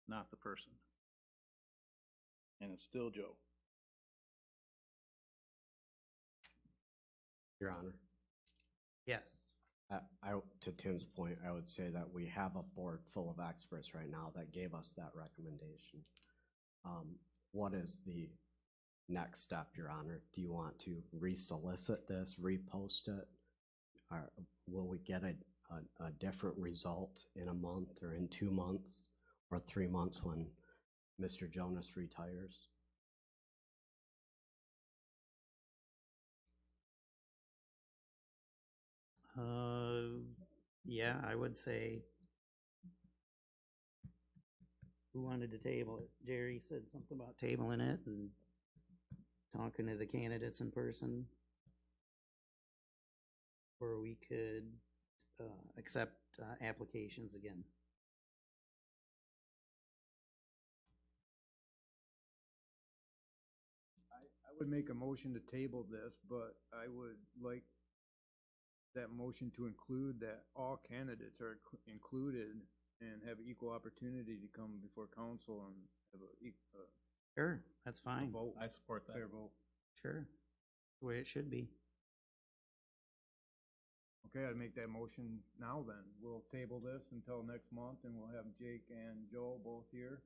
not the person. And it's still Joe. Your Honor. Yes. To Tim's point, I would say that we have a board full of experts right now that gave us that recommendation. What is the next step, Your Honor? Do you want to resolicit this, repost it? Or will we get a different result in a month or in 2 months or 3 months when Mr. Jonas retires? Yeah, I would say. Who wanted to table it? Jerry said something about tabling it and talking to the candidates in person. Or we could accept applications again. I would make a motion to table this, but I would like that motion to include that all candidates are included and have equal opportunity to come before council and have Sure, that's fine. vote. I support that. Fair vote. Sure, the way it should be. Okay, I'd make that motion now then. We'll table this until next month and we'll have Jake and Joe both here.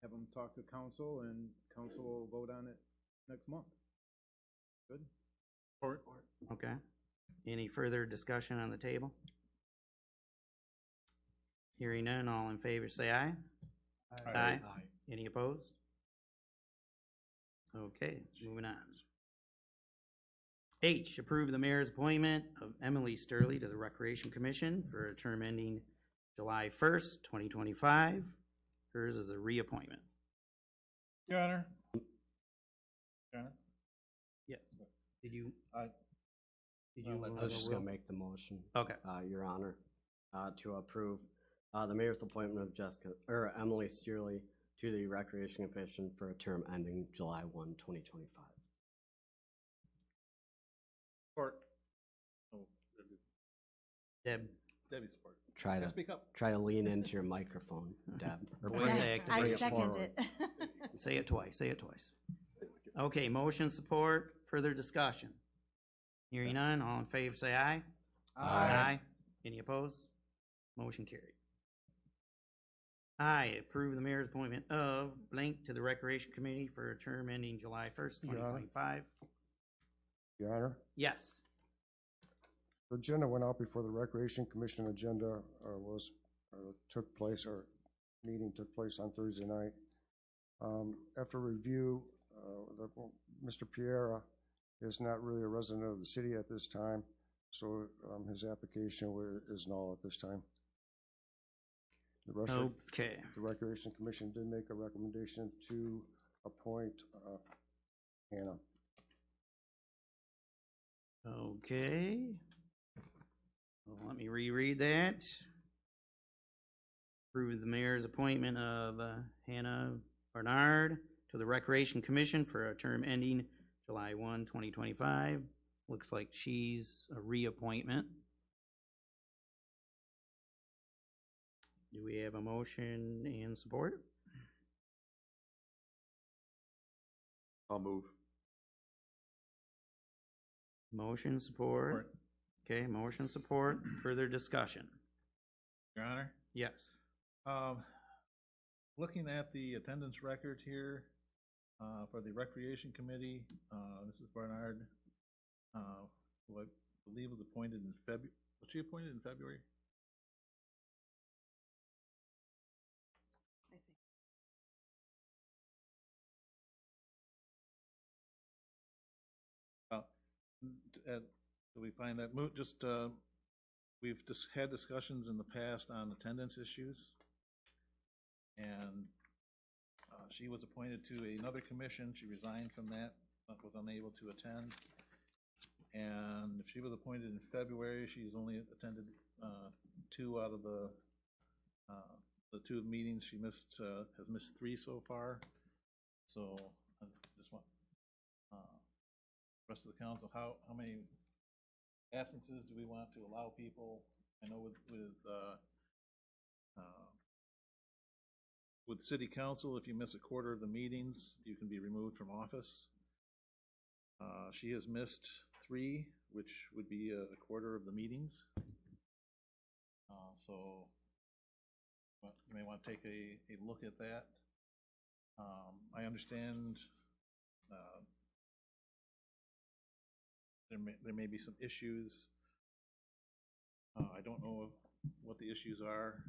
Have them talk to council and council will vote on it next month. Good? Support. Okay. Any further discussion on the table? Hearing none, all in favor say aye. Aye. Any opposed? Okay, moving on. H, approve the mayor's appointment of Emily Sturley to the Recreation Commission for a term ending July 1st, 2025. Hers is a reappointment. Your Honor. Your Honor. Yes. Did you? I I was just gonna make the motion. Okay. Your Honor, to approve the mayor's appointment of Emily Steerley to the Recreation Commission for a term ending July 1, 2025. Support. Oh, Deb. Debbie support. Try to Speak up. Try to lean into your microphone, Deb. Or Voice bring it- activate. bring I it second forward. it. Say it twice, say it twice. Okay, motion support, further discussion. Hearing none, all in favor say aye. Aye. Any opposed? Motion carried. I approve the mayor's appointment of blank to the Recreation Committee for a term ending July 1st, Your Honor. 2025. Your Honor, Yes. the agenda went out before the Recreation Commission agenda meeting took place on Thursday night. After review, Mr. Piera is not really a resident of the city at this time, so his application is null at this time. The rest of Okay, the Recreation Commission did make a recommendation to appoint Hannah. okay. Well, let me reread that. Approve the mayor's appointment of Hannah Barnard to the Recreation Commission for a term ending July 1, 2025. Looks like she's a reappointment. Do we have a motion and support? I'll move. Motion, support. Okay, motion, support. Further discussion? Your Honor. Yes. Looking at the attendance record here, for the Recreation Committee, this is Barnard, who I believe was appointed in February. Was she appointed in February? I think. Do we find that moot? Just, we've just had discussions in the past on attendance issues. And she was appointed to another commission. She resigned from that, but was unable to attend. And if she was appointed in February, she's only attended, 2 out of the 2 meetings she missed, has missed 3 so far. So I just want, rest of the council, how many absences do we want to allow people? I know with city council, if you miss a quarter of the meetings, you can be removed from office. She has missed 3, which would be a quarter of the meetings. So you may want to take a look at that. I understand there may be some issues. I don't know what the issues are,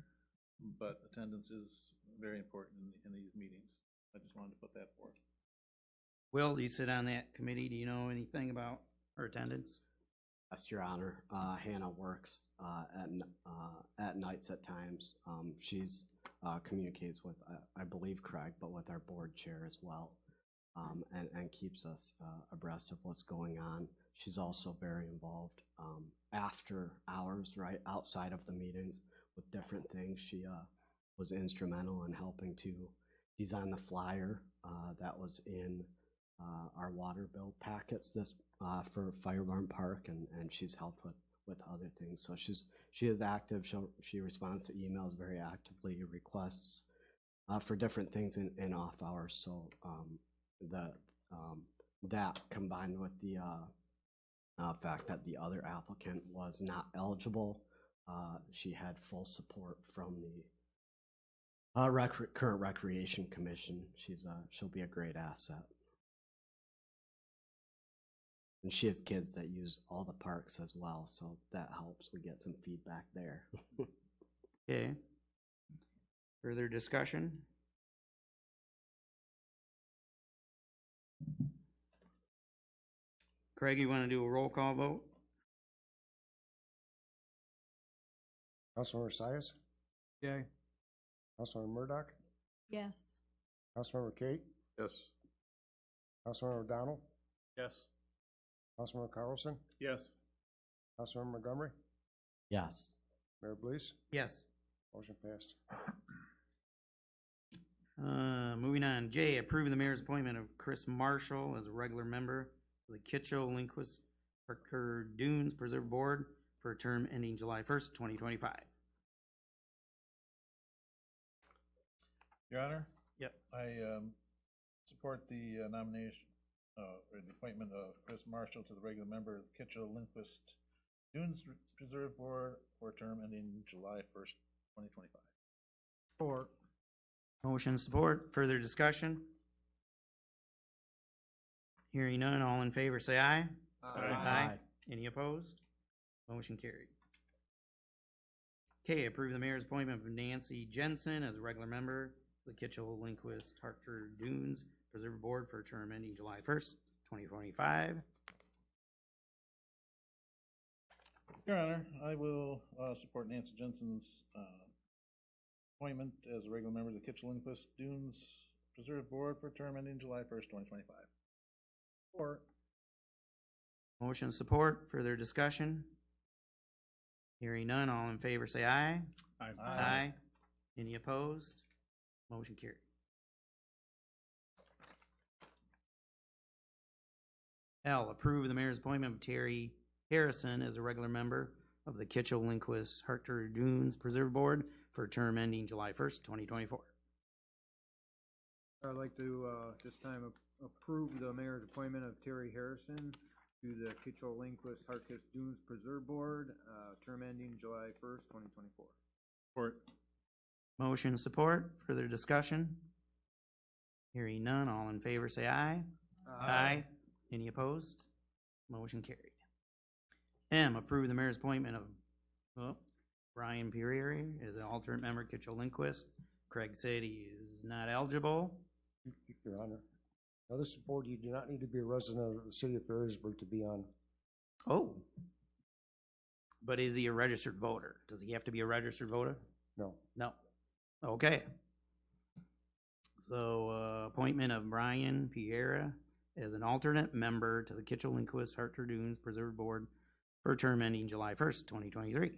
but attendance is very important in these meetings. I just wanted to put that forth. Will, do you sit on that committee? Do you know anything about her attendance? Yes, Your Honor. Hannah works at nights at times. She's communicates with, I believe, Craig, but with our board chair as well, and keeps us abreast of what's going on. She's also very involved after hours, right, outside of the meetings with different things. She was instrumental in helping to design the flyer that was in our water bill packets for Fire Barn Park, and she's helped with other things. So she is active. She responds to emails very actively, requests for different things in off hours. So that combined with the fact that the other applicant was not eligible, she had full support from the current Recreation Commission. She'll be a great asset. And she has kids that use all the parks as well, so that helps. We get some feedback there. Okay. Further discussion? Craig, you want to do a roll call vote? Councilmember Sias, Yay. Councilmember Murdock, Yes. Councilmember Kate, Yes. Councilmember O'Donnell, Yes. Councilmember Carlson, Yes. Councilmember Montgomery, Yes. Mayor Blease, Yes. motion passed. Moving on, J, approve the mayor's appointment of Chris Marshall as a regular member of the Kitchell, Linquist, Parker Dunes Preserve Board for a term ending July 1st, 2025. Your Honor? Yep. I support the nomination, or the appointment of Chris Marshall to the regular member of the Kitchell Linquist Dunes Preserve Board for a term ending July 1st, 2025. Support. Motion support, further discussion? Hearing none, all in favor say aye. Aye. Any opposed? Motion carried. Okay, approve the mayor's appointment of Nancy Jensen as a regular member of the Kitchell, Linquist, Hartford Dunes Preserve Board for a term ending July 1st, 2025. Your Honor, I will support Nancy Jensen's appointment as a regular member of the Kitchell Linquist Dunes Preserve Board for a term ending July 1st, 2025. Support. Motion support, further discussion? Hearing none, all in favor say aye. Aye. Any opposed? Motion carried. L, approve the mayor's appointment of Terry Harrison as a regular member of the Kitchell, Linquist, Hartford Dunes Preserve Board for a term ending July 1st, 2024. I'd like to, this time approve the mayor's appointment of Terry Harrison to the Kitchell, Linquist, Hartford Dunes Preserve Board, term ending July 1st, 2024. Support. Motion support, further discussion? Hearing none, all in favor say aye. Any opposed? Motion carried. M, approve the mayor's appointment of Brian Pereira as an alternate member, Kitchell Linquist. Craig said he is not eligible. Your Honor, now this board, you do not need to be a resident of the city of Ferrysburg to be on. Oh. But is he a registered voter? Does he have to be a registered voter? No. No. Okay. So, appointment of Brian Pereira as an alternate member to the Kitchell-Linquist Hartford Dunes Preserve Board for a term ending July 1st, 2023.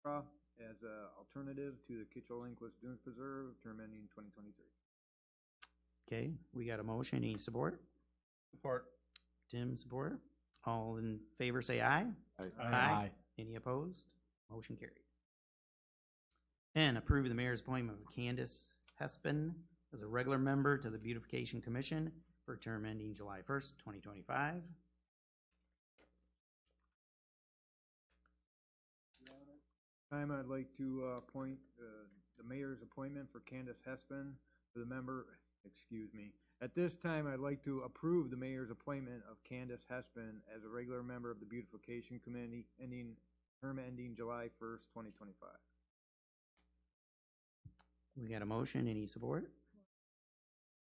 As a alternative to the Kitchell-Linquist Dunes Preserve, term ending 2023. Okay, we got a motion. Any support? Support. Tim, support. All in favor say aye. Aye. Any opposed? Motion carried. And approve the mayor's appointment of Candace Hespin as a regular member to the Beautification Commission for a term ending July 1st, 2025. Time I'd like to appoint the mayor's appointment for Candace Hespin to the member, excuse me. At this time, I'd like to approve the mayor's appointment of Candace Hespin as a regular member of the Beautification Committee, term ending July 1st, 2025. We got a motion. Any support?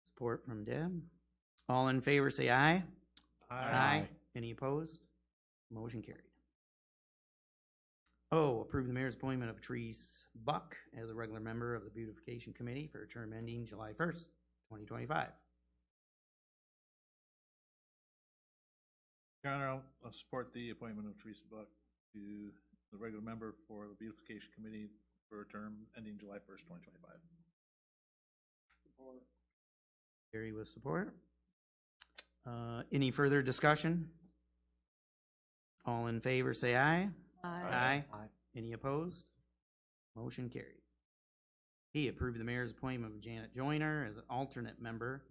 Support from Deb. All in favor say aye. Aye. Any opposed? Motion carried. Oh, approve the mayor's appointment of Therese Buck as a regular member of the Beautification Committee for a term ending July 1st, 2025. Your Honor, I'll support the appointment of Teresa Buck to the regular member for the Beautification Committee for a term ending July 1st, 2025. Support. Gary with support. Any further discussion? All in favor say aye. Aye. Any opposed? Motion carried. He approved the mayor's appointment of Janet Joyner as an alternate member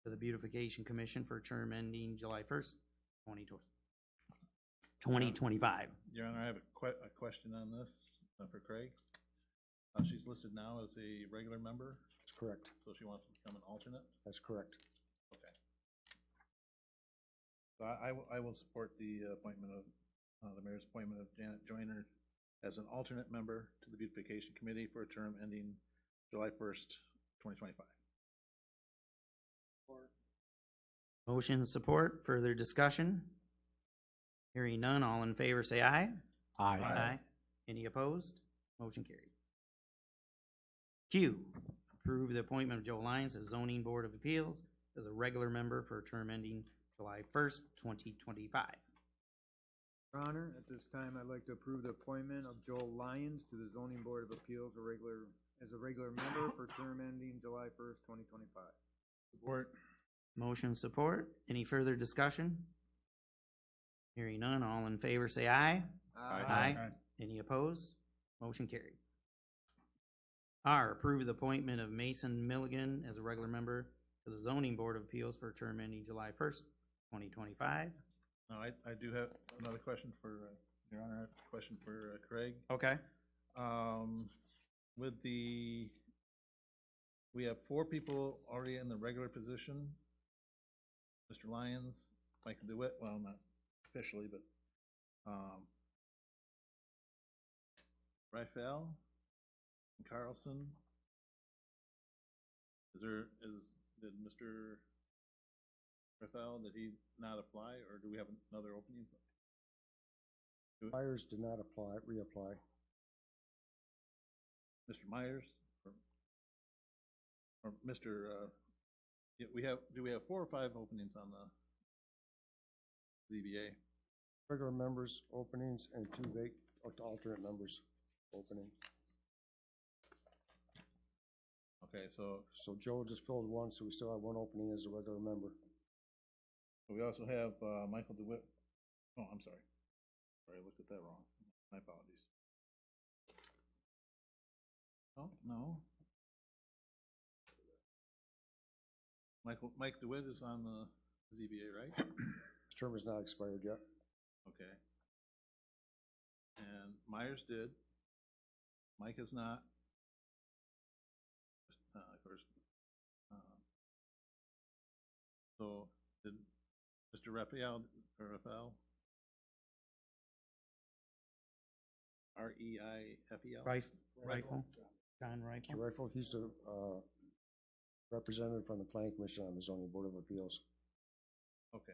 to the Beautification Commission for a term ending July 1st, 2025. Your Honor, I have a question on this for Craig. She's listed now as a regular member, That's correct. so she wants to become an alternate. That's correct. Okay. So I will support the appointment of, the mayor's appointment of Janet Joyner as an alternate member to the Beautification Committee for a term ending July 1st, 2025. Motion support, further discussion? Hearing none, all in favor say aye. Aye. Any opposed? Motion carried. Q, approve the appointment of Joe Lyons as Zoning Board of Appeals as a regular member for a term ending July 1st, 2025. Your Honor, at this time, I'd like to approve the appointment of Joel Lyons to the Zoning Board of Appeals as a regular member for term ending July 1st, 2025. Support. Motion support. Any further discussion? Hearing none, all in favor say aye. Aye. Any opposed? Motion carried. R, approve the appointment of Mason Milligan as a regular member to the Zoning Board of Appeals for a term ending July 1st, 2025. No, I do have another question for, Your Honor, I have a question for Craig. Okay. We have 4 people already in the regular position. Mr. Lyons, Mike DeWitt, well, not officially, but, Raphael, Carlson. Did Mr. Raphael, did he not apply, or do we have another opening? Myers did not reapply. Mr. Myers, or Mr., yeah, do we have 4 or 5 openings on the ZBA? Regular members openings and 2 alternate members opening. Okay, so So Joe just filled 1, so we still have 1 opening as a regular member. we also have Michael DeWitt. Oh, I'm sorry. Sorry, I looked at that wrong. My apologies. Oh, no. Mike DeWitt is on the ZBA, right? His term is not expired yet. Okay. And Myers did. Mike has not. Of course. So did Mr. Raphael, R-E-I-F-E-L? Rifle. John Mr. Rifle. Rifle, he's a representative from the Planning Commission on the Zoning Board of Appeals. Okay.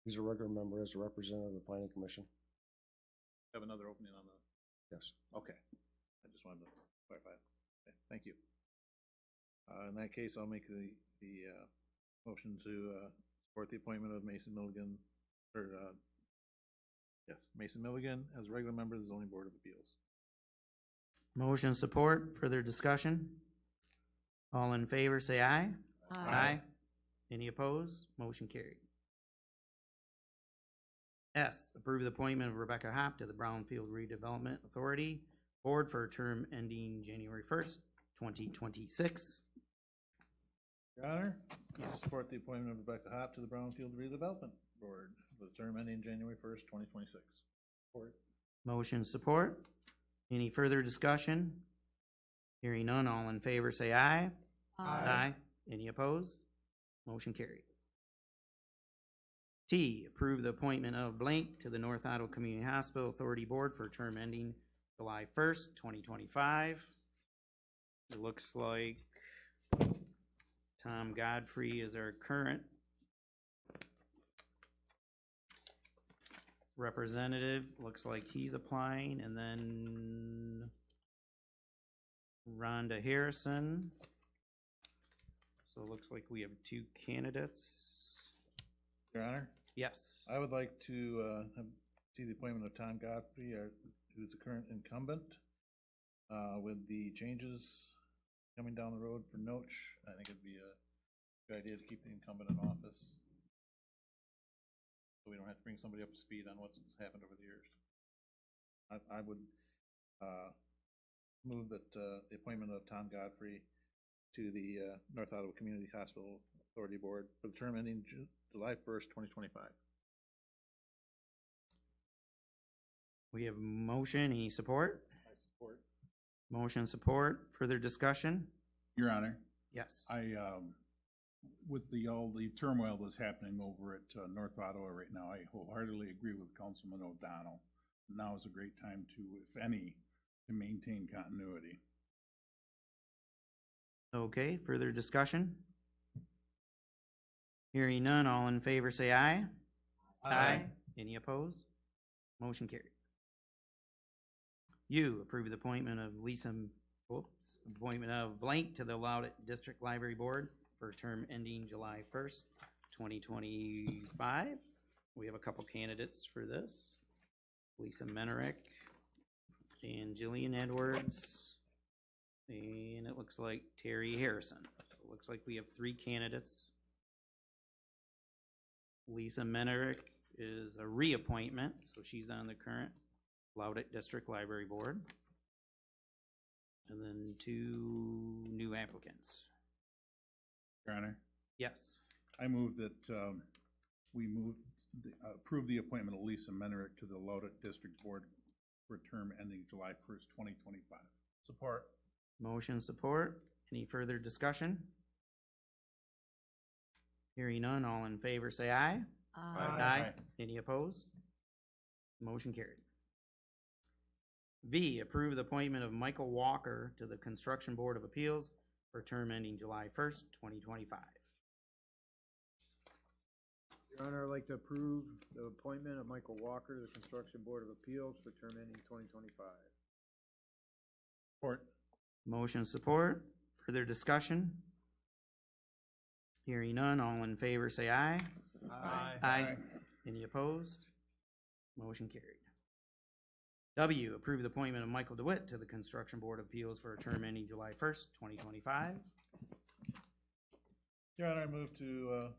He's a regular member as a representative of the Planning Commission. Have another opening on the, Yes. okay. I just wanted to clarify. Thank you. In that case, I'll make the motion to support the appointment of Mason Milligan, or, yes, Mason Milligan as a regular member of the zoning board of appeals. Motion support, further discussion? All in favor, say aye. Aye. Any opposed? Motion carried. S, approve the appointment of Rebecca Hopp to the Brownfield Redevelopment Authority Board for a term ending January 1st, 2026. Your Honor, I support the appointment of Rebecca Hopp to the Brownfield Redevelopment Board with a term ending January 1st, 2026. Support. Motion support. Any further discussion? Hearing none, all in favor say aye. Aye. Any opposed? Motion carried. T, approve the appointment of blank to the North Ottawa Community Hospital Authority Board for a term ending July 1st, 2025. It looks like Tom Godfrey is our current representative. Looks like he's applying, and then Rhonda Harrison. So it looks like we have two candidates. Your Honor, Yes. I would like to see the appointment of Tom Godfrey, who's the current incumbent. With the changes coming down the road for Noach, I think it'd be a good idea to keep the incumbent in office, so we don't have to bring somebody up to speed on what's happened over the years. I would move that the appointment of Tom Godfrey to the North Ottawa Community Hospital Authority Board for the term ending July 1st, 2025. We have motion. Any support? I support. Motion support. Further discussion? Your Honor, Yes. with all the turmoil that's happening over at North Ottawa right now, I wholeheartedly agree with Councilman O'Donnell. Now is a great time to, if any, to maintain continuity. Okay, further discussion? Hearing none, all in favor say aye. Any opposed? Motion carried. U, approve the appointment of appointment of blank to the Loudoun District Library Board for a term ending July 1st, 2025. We have a couple candidates for this. Lisa Menerick and Jillian Edwards. And it looks like Terry Harrison. So it looks like we have three candidates. Lisa Menerick is a reappointment, so she's on the current Loudoun District Library Board. And then two new applicants. Your Honor, Yes. I move that we approve the appointment of Lisa Menerick to the Loudoun District Board for a term ending July 1st, 2025. Support. Motion support. Any further discussion? Hearing none, all in favor say aye. Aye. Any opposed? Motion carried. V, approve the appointment of Michael Walker to the Construction Board of Appeals for a term ending July 1st, 2025. Your Honor, I'd like to approve the appointment of Michael Walker to the Construction Board of Appeals for term ending 2025. Support. Motion support. Further discussion? Hearing none, all in favor say aye. Aye. Any opposed? Motion carried. W, approve the appointment of Michael DeWitt to the Construction Board of Appeals for a term ending July 1st, 2025. Your Honor, I move to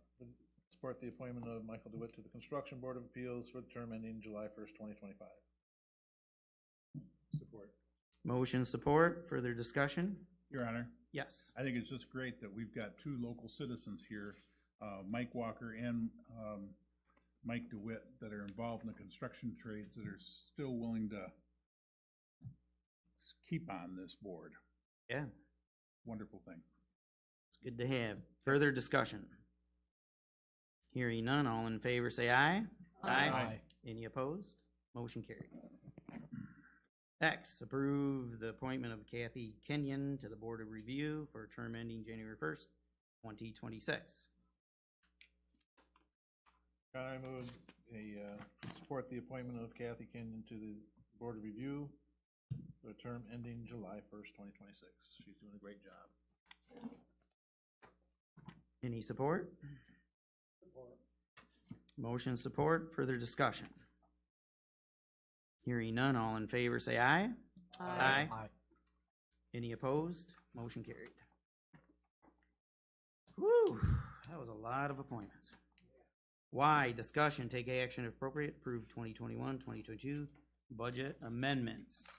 support the appointment of Michael DeWitt to the Construction Board of Appeals for the term ending July 1st, 2025. Support. Motion support. Further discussion? Your Honor, Yes. I think it's just great that we've got two local citizens here, Mike Walker and Mike DeWitt, that are involved in the construction trades that are still willing to keep on this board. Yeah, Wonderful thing. it's good to have. Further discussion? Hearing none, all in favor say aye. Aye. Any opposed? Motion carried. X, approve the appointment of Kathy Kenyon to the Board of Review for a term ending January 1st, 2026. Your Honor, I move support the appointment of Kathy Kenyon to the Board of Review for a term ending July 1st, 2026. She's doing a great job. Any support? Motion support, further discussion. Hearing none, all in favor say aye. Aye. Any opposed? Motion carried. Whew, that was a lot of appointments. Y, discussion, take action if appropriate, approve 2021-2022 budget amendments.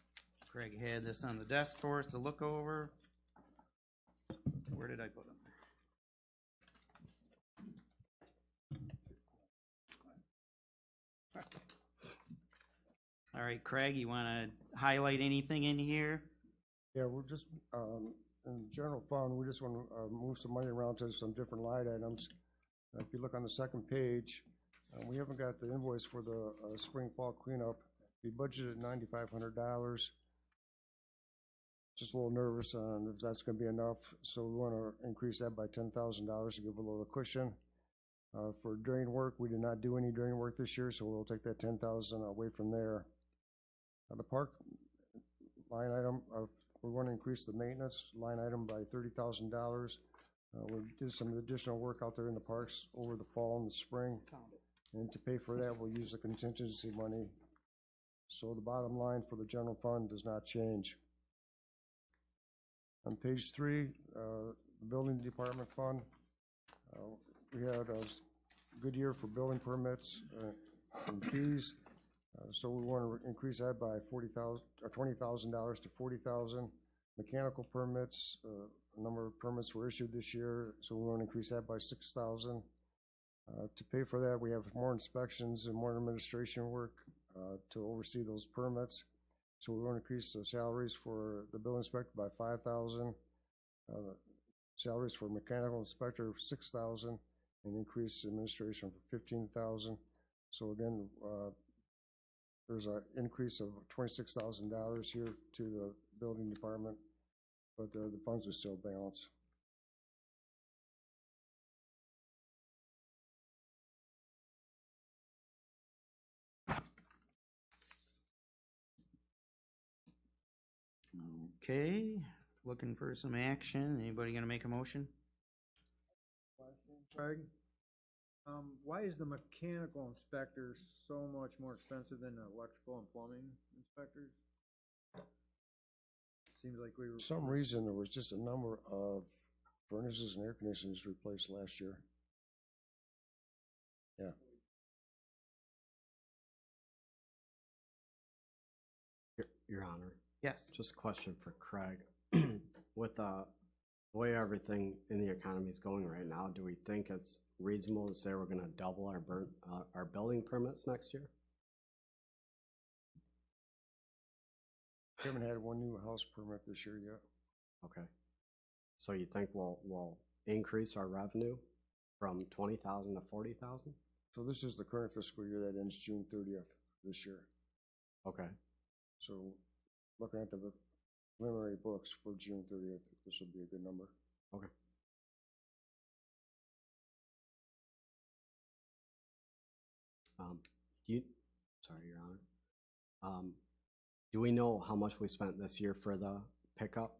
Craig had this on the desk for us to look over. Where did I put them? All right, Craig, you wanna highlight anything in here? Yeah, we're just, in the general fund, we just want to move some money around to some different line items. If you look on the second page, we haven't got the invoice for the spring fall cleanup. We budgeted $9,500. Just a little nervous on if that's going to be enough, so we want to increase that by $10,000 to give a little cushion. For drain work, we did not do any drain work this year, so we'll take that $10,000 away from there. The park line item, we want to increase the maintenance line item by $30,000. We did some additional work out there in the parks over the fall and the spring. And to pay for that, we'll use the contingency money. So the bottom line for the general fund does not change. On page 3, the building department fund, we had a good year for building permits and fees. So we want to increase that by $20,000 to $40,000. Mechanical permits, a number of permits were issued this year, so we want to increase that by $6,000. To pay for that, we have more inspections and more administration work to oversee those permits. So we want to increase the salaries for the building inspector by $5,000, salaries for mechanical inspector of $6,000, and increase administration for $15,000. So again, there's an increase of $26,000 here to the building department, but the funds are still balanced. Okay, looking for some action. Anybody gonna make a motion? Craig, why is the mechanical inspector so much more expensive than the electrical and plumbing inspectors? Seems like we were. For some reason, there was just a number of furnaces and air conditioners replaced last year. Yeah. Your Honor, Yes. just a question for Craig. With the way everything in the economy is going right now, do we think it's reasonable to say we're gonna double our building permits next year? We haven't had one new house permit this year yet. Okay. So you think we'll increase our revenue from 20,000 to 40,000? So this is the current fiscal year that ends June 30th this year. Okay. So looking at the preliminary books for June 30th, this would be a good number. Okay. Sorry, Your Honor. Do we know how much we spent this year for the pickup?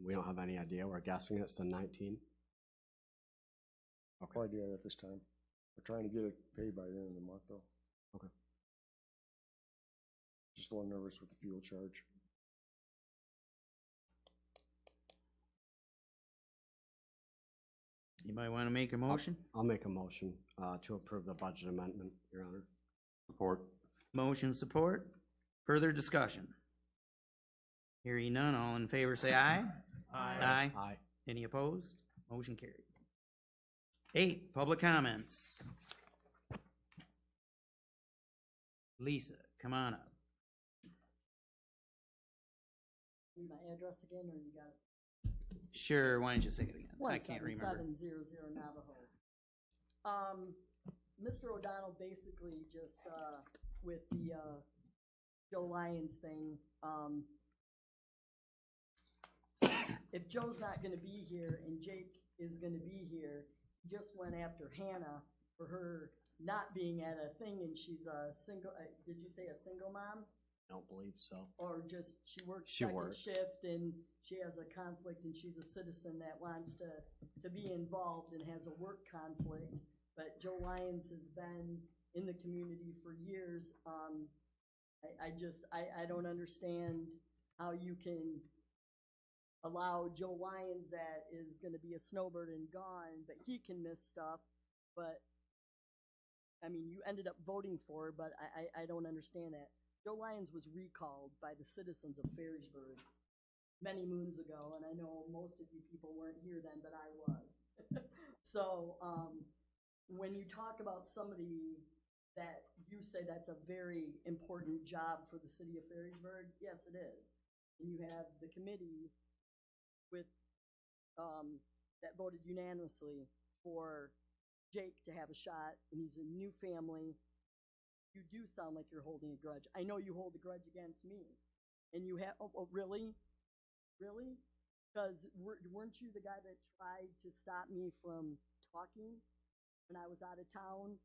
We don't have any idea. We're guessing it's the 19. Okay. No idea at this time. We're trying to get it paid by the end of the month, though. Okay. Just a little nervous with the fuel charge. Anybody wanna make a motion? I'll make a motion to approve the budget amendment, Your Honor. Support. Motion support. Further discussion. Hearing none, all in favor say aye. Aye. Aye. Any opposed? Motion carried. 8, public comments. Lisa, come on up. Need my address again, or you got it? Sure, why don't you say it again? I can't remember. 17700 Navajo. Mr. O'Donnell basically just, with the, Joe Lyons thing, if Joe's not gonna be here and Jake is gonna be here, he just went after Hannah for her not being at a thing, and she's a single, did you say a single mom? I don't believe so. Or just, she works She second works. shift and she has a conflict and she's a citizen that wants to be involved and has a work conflict. But Joe Lyons has been in the community for years. I don't understand how you can allow Joe Lyons that is gonna be a snowbird and gone, but he can miss stuff. But, I mean, you ended up voting for her, but I don't understand that. Joe Lyons was recalled by the citizens of Ferrysburg many moons ago, and I know most of you people weren't here then, but I was. So, when you talk about somebody that you say that's a very important job for the city of Ferrysburg, yes, it is. And you have the committee with, that voted unanimously for Jake to have a shot, and he's a new family. You do sound like you're holding a grudge. I know you hold a grudge against me. And you have, oh, really? Really? Because weren't you the guy that tried to stop me from talking when I was out of town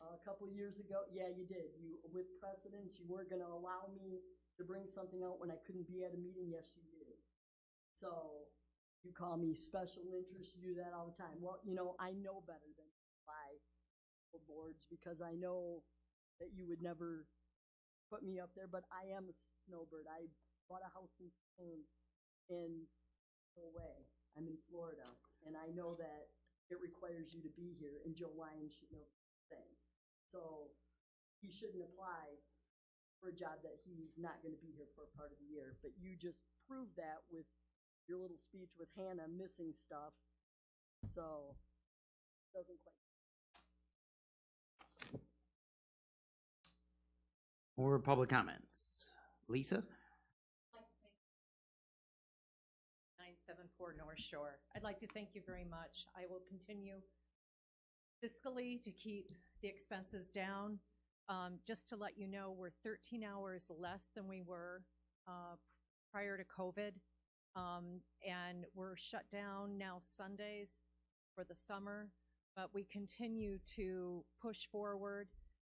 a couple of years ago? Yeah, you did. You, with precedence, you weren't gonna allow me to bring something out when I couldn't be at a meeting. Yes, you did. So, you call me special interest, you do that all the time. Well, you know, I know better than by boards because I know that you would never put me up there, but I am a snowbird. I bought a house in Spain and no way. I'm in Florida, and I know that it requires you to be here, and Joe Lyons should know the same. So he shouldn't apply for a job that he's not gonna be here for a part of the year, but you just proved that with your little speech with Hannah missing stuff, so it doesn't quite. Or public comments. Lisa? 974 North Shore. I'd like to thank you very much. I will continue fiscally to keep the expenses down. Just to let you know, we're 13 hours less than we were prior to COVID. And we're shut down now Sundays for the summer, but we continue to push forward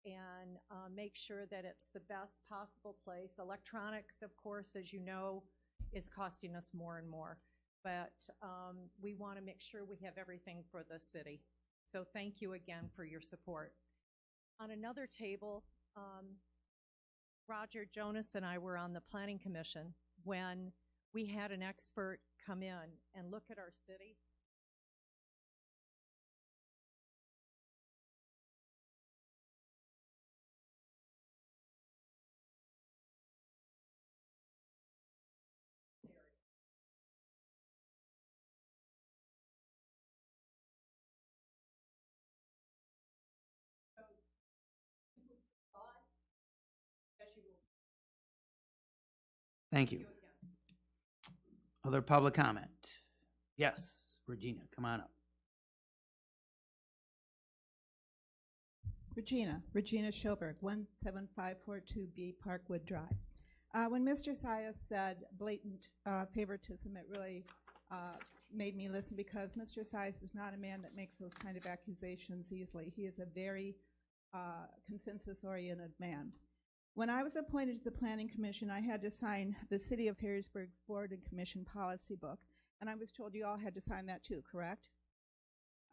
and make sure that it's the best possible place. Electronics, of course, as you know, is costing us more and more, but we want to make sure we have everything for the city. So thank you again for your support. On another table, Roger Jonas and I were on the Planning Commission when we had an expert come in and look at our city. Thank you. Other public comment? Yes, Regina, come on up. Regina Schoberg, 17542B Parkwood Drive. When Mr. Sias said blatant favoritism, it really made me listen because Mr. Sias is not a man that makes those kind of accusations easily. He is a very consensus-oriented man. When I was appointed to the Planning Commission, I had to sign the City of Ferrysburg's Board and Commission Policy Book, and I was told you all had to sign that too, correct?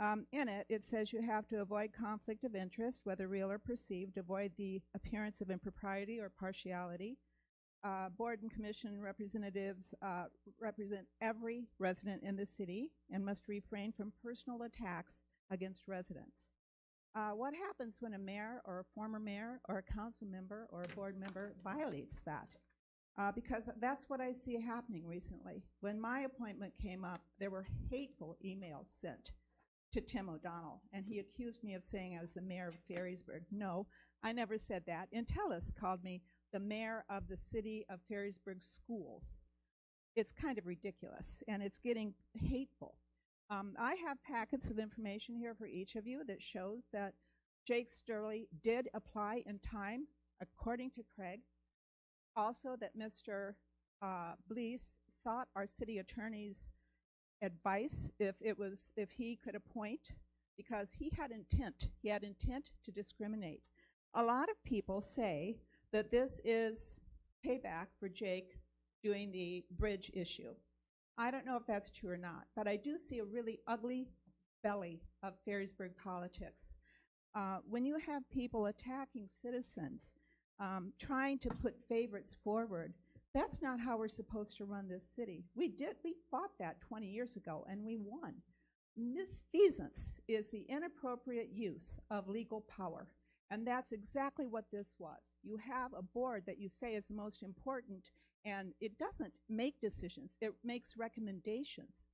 In it, it says you have to avoid conflict of interest, whether real or perceived, avoid the appearance of impropriety or partiality. Board and commission representatives represent every resident in the city and must refrain from personal attacks against residents. What happens when a mayor or a former mayor or a council member or a board member violates that? Because that's what I see happening recently. When my appointment came up, there were hateful emails sent to Tim O'Donnell, and he accused me of saying I was the mayor of Ferrysburg. No, I never said that. Intellis called me the mayor of the city of Ferrysburg schools. It's kind of ridiculous, and it's getting hateful. I have packets of information here for each of you that shows that Jake Sturley did apply in time, according to Craig. Also that Mr. Blees sought our city attorney's advice if he could appoint, because he had intent. He had intent to discriminate. A lot of people say that this is payback for Jake doing the bridge issue. I don't know if that's true or not, but I do see a really ugly belly of Ferrysburg politics. When you have people attacking citizens, trying to put favorites forward, that's not how we're supposed to run this city. We fought that 20 years ago and we won. Misfeasance is the inappropriate use of legal power, and that's exactly what this was. You have a board that you say is the most important, and it doesn't make decisions, it makes recommendations.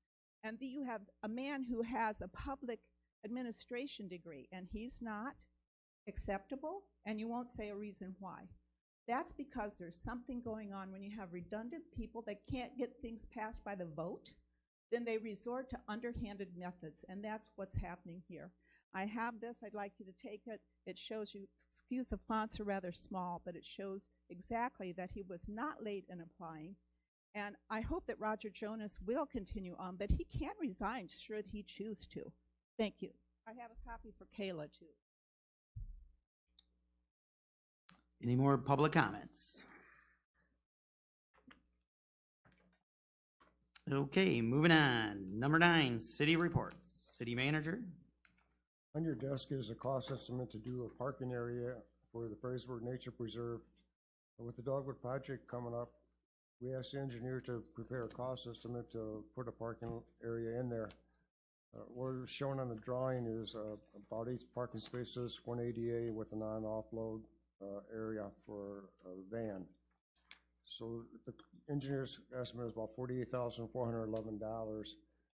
And you have a man who has a public administration degree, and he's not acceptable, and you won't say a reason why. That's because there's something going on when you have redundant people that can't get things passed by the vote. Then they resort to underhanded methods, and that's what's happening here. I have this, I'd like you to take it. It shows you, excuse the fonts are rather small, but it shows exactly that he was not late in applying. And I hope that Roger Jonas will continue on, but he can resign should he choose to. Thank you. I have a copy for Kayla too. Any more public comments? Okay, moving on. Number 9, city reports. City manager. On your desk is a cost estimate to do a parking area for the Ferrysburg Nature Preserve. With the Dogwood project coming up, we asked the engineer to prepare a cost estimate to put a parking area in there. What is shown on the drawing is about 8 parking spaces, 1 ADA with a non-offload area for a van. So the engineer's estimate is about $48,411.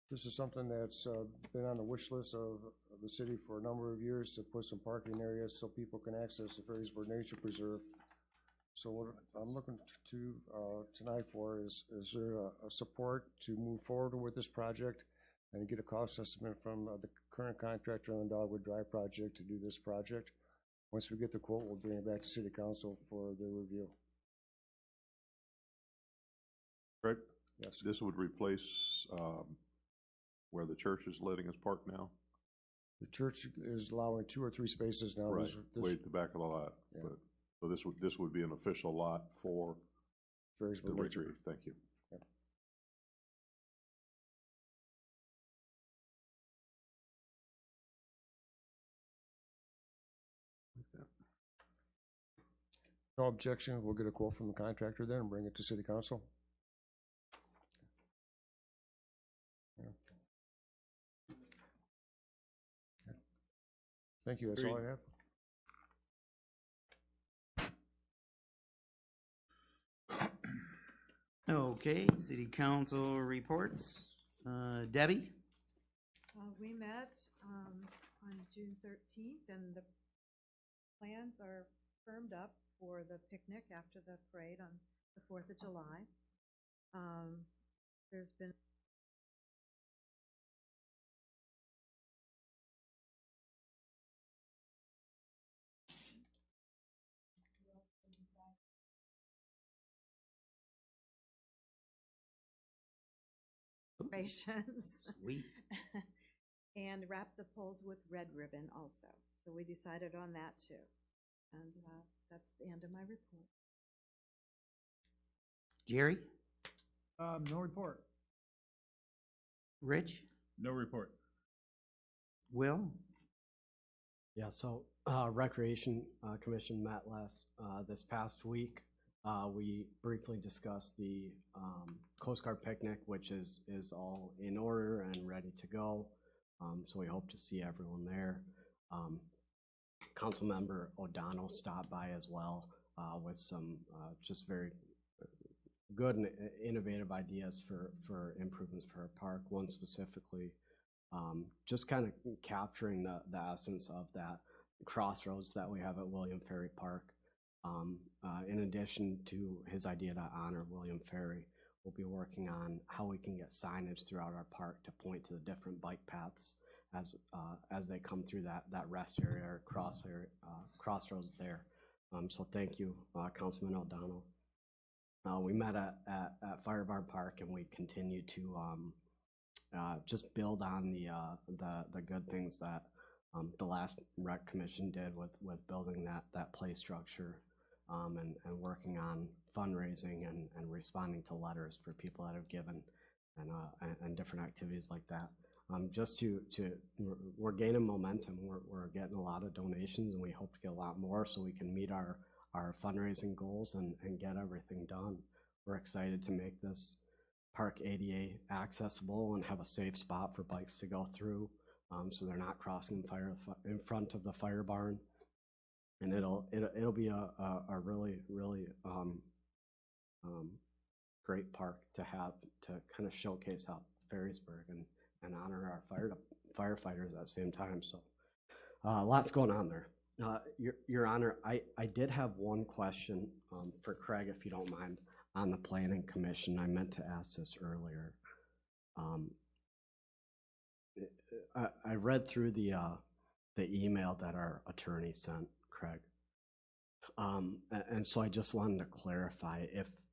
This is something that's been on the wish list of the city for a number of years to put some parking areas so people can access the Ferrysburg Nature Preserve. So what I'm looking to tonight for is there a support to move forward with this project and get a cost estimate from the current contractor on the Dogwood Drive project to do this project. Once we get the quote, we'll bring it back to City Council for their review. Right? Yes. This would replace where the church is letting us park now? The church is allowing 2 or 3 spaces now. Right, way at the back of the lot. Yeah. But, so this would be an official lot for the Ferrysburg Nature. retreat. Thank you. Yeah. No objection, we'll get a quote from the contractor then and bring it to City Council. Yeah. Okay. Thank you, that's all I have. Okay, city council reports. Debbie? We met on June 13th, and the plans are firmed up for the picnic after the parade on the 4th of July. There's been Sweet. and wrap the poles with red ribbon also. So we decided on that too. And that's the end of my report. Jerry? No report. Rich? No report. Will? Yeah, so Recreation Commission met this past week. We briefly discussed the Coast Guard picnic, which is all in order and ready to go. So we hope to see everyone there. Councilmember O'Donnell stopped by as well with some just very good and innovative ideas for improvements for our park. One specifically, just kind of capturing the essence of that crossroads that we have at William Ferry Park. In addition to his idea to honor William Ferry, we'll be working on how we can get signage throughout our park to point to the different bike paths as they come through that rest area or crossroads there. So thank you, Councilman O'Donnell. We met at Firebar Park, and we continue to just build on the good things that the last rec commission did with building that play structure. and working on fundraising and responding to letters for people that have given and different activities like that. We're gaining momentum. We're getting a lot of donations, and we hope to get a lot more so we can meet our fundraising goals and get everything done. We're excited to make this park ADA accessible and have a safe spot for bikes to go through, so they're not crossing in front of the fire barn. And it'll be a really great park to have, to kind of showcase how Ferrysburg and honor our firefighters at the same time. So lots going on there. Your Honor, I did have one question for Craig, if you don't mind, on the Planning Commission. I meant to ask this earlier. I read through the email that our attorney sent, Craig. And so I just wanted to clarify,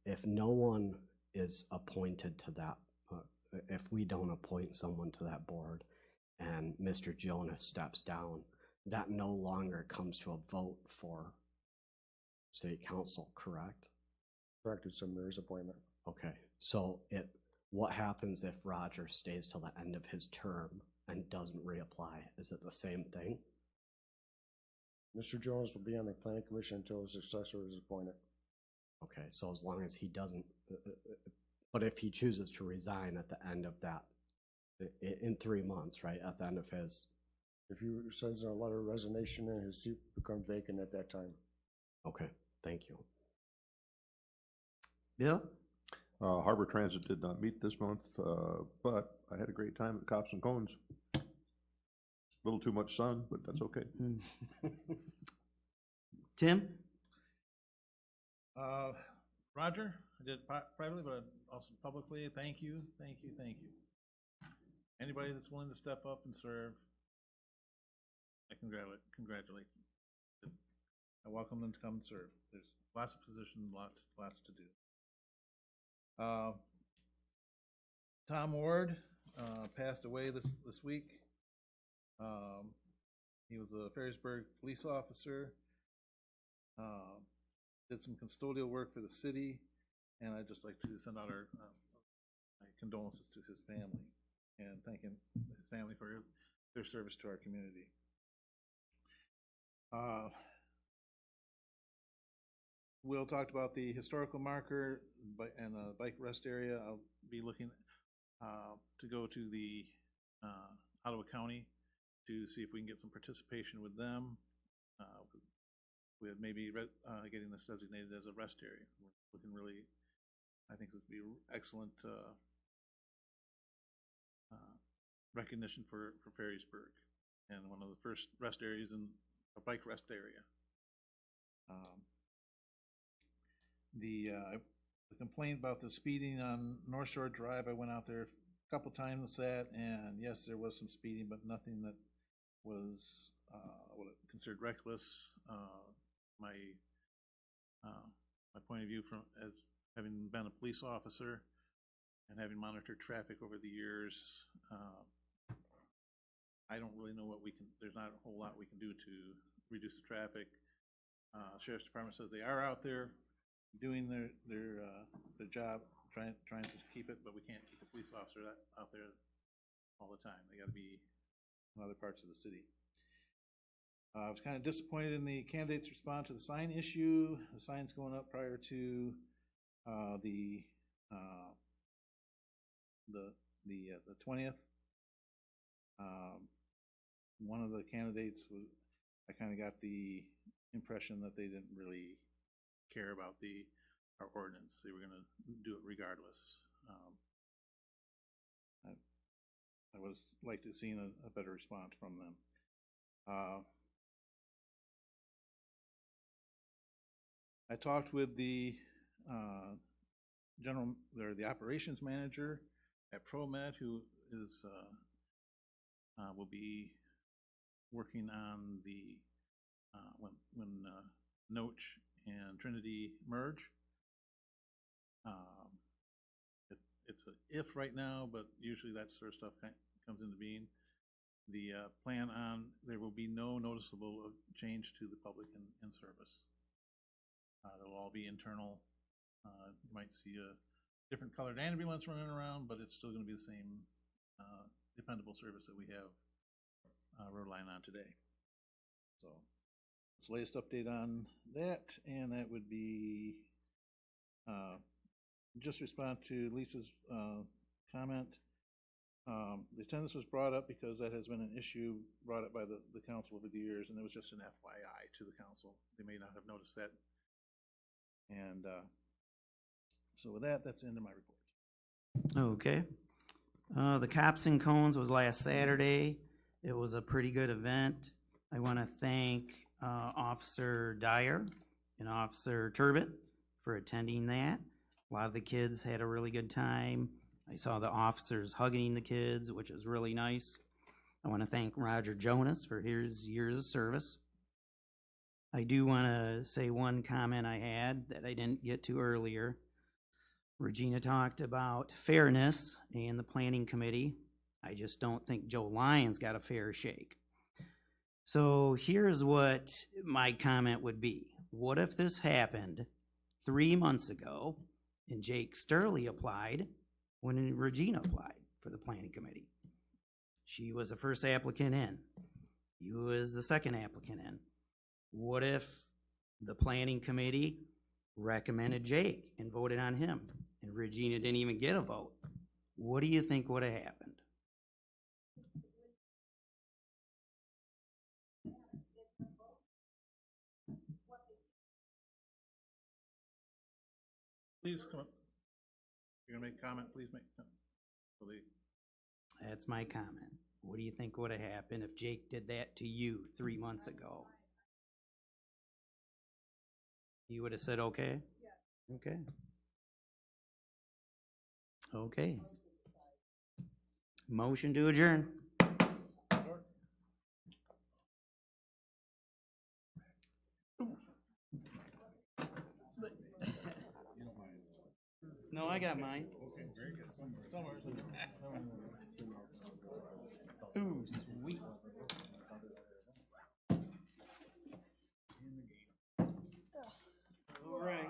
if no one is appointed to that, if we don't appoint someone to that board and Mr. Jonas steps down, that no longer comes to a vote for city council, correct? Correct, it's a mayor's appointment. Okay, so what happens if Roger stays till the end of his term and doesn't reapply? Is it the same thing? Mr. Jones will be on the planning commission until his successor is appointed. Okay, so as long as he doesn't, but if he chooses to resign at the end of that, in 3 months, right, at the end of his... If he sends a letter of resignation and his seat becomes vacant at that time. Okay, thank you. Bill? Harbor Transit did not meet this month, but I had a great time at Cops and Cones. A little too much sun, but that's okay. Tim? Roger, I did privately, but also publicly. Thank you, thank you, thank you. Anybody that's willing to step up and serve, I congratulate them. I welcome them to come and serve. There's lots of positions, lots to do. Tom Ward passed away this week. He was a Ferrysburg police officer. Did some custodial work for the city, and I'd just like to send out my condolences to his family and thanking his family for their service to our community. Will talked about the historical marker and the bike rest area. I'll be looking to go to the Ottawa County to see if we can get some participation with them. With maybe getting this designated as a rest area. We're looking really, I think this would be excellent recognition for Ferrysburg, and one of the first rest areas in a bike rest area. The complaint about the speeding on North Shore Drive, I went out there a couple times that, and yes, there was some speeding, but nothing that was what considered reckless. My point of view from as having been a police officer and having monitored traffic over the years, I don't really know what we can. There's not a whole lot we can do to reduce the traffic. Sheriff's Department says they are out there doing their job, trying to keep it, but we can't keep the police officer out there all the time. They got to be in other parts of the city. I was kind of disappointed in the candidates' response to the sign issue. The sign's going up prior to the 20th. One of the candidates was, I kind of got the impression that they didn't really care about our ordinance. They were going to do it regardless. I would like to have seen a better response from them. I talked with the the operations manager at ProMed, who is will be working on the when Noach and Trinity merge. It's an if right now, but usually that sort of stuff comes into being. The plan on there will be no noticeable change to the public in service. all be internal. You might see a different colored ambulance running around, but it's still gonna be the same, dependable service that we have, relying on today. So, it's the latest update on that, and that would be, just respond to Lisa's, comment. The attendance was brought up because that has been an issue brought up by the council over the years, and it was just an FYI to the council. They may not have noticed that. And, so with that, that's the end of my report. Okay. The Cops and Cones was last Saturday. It was a pretty good event. I want to thank Officer Dyer and Officer Turbot for attending that. A lot of the kids had a really good time. I saw the officers hugging the kids, which is really nice. I want to thank Roger Jonas for his years of service. I do want to say one comment I had that I didn't get to earlier. Regina talked about fairness and the planning committee. I just don't think Joe Lyons got a fair shake. So here's what my comment would be. What if this happened 3 months ago and Jake Sturley applied when Regina applied for the planning committee? She was the first applicant in. He was the second applicant in. What if the planning committee recommended Jake and voted on him and Regina didn't even get a vote? What do you think would have happened? Please come up. You're gonna make a comment, please make. That's my comment. What do you think would have happened if Jake did that to you 3 months ago? You would have said okay? Yeah. Okay. Okay. Motion to adjourn. No, I got mine. Okay, very good. Somewhere. Ooh, sweet. All right.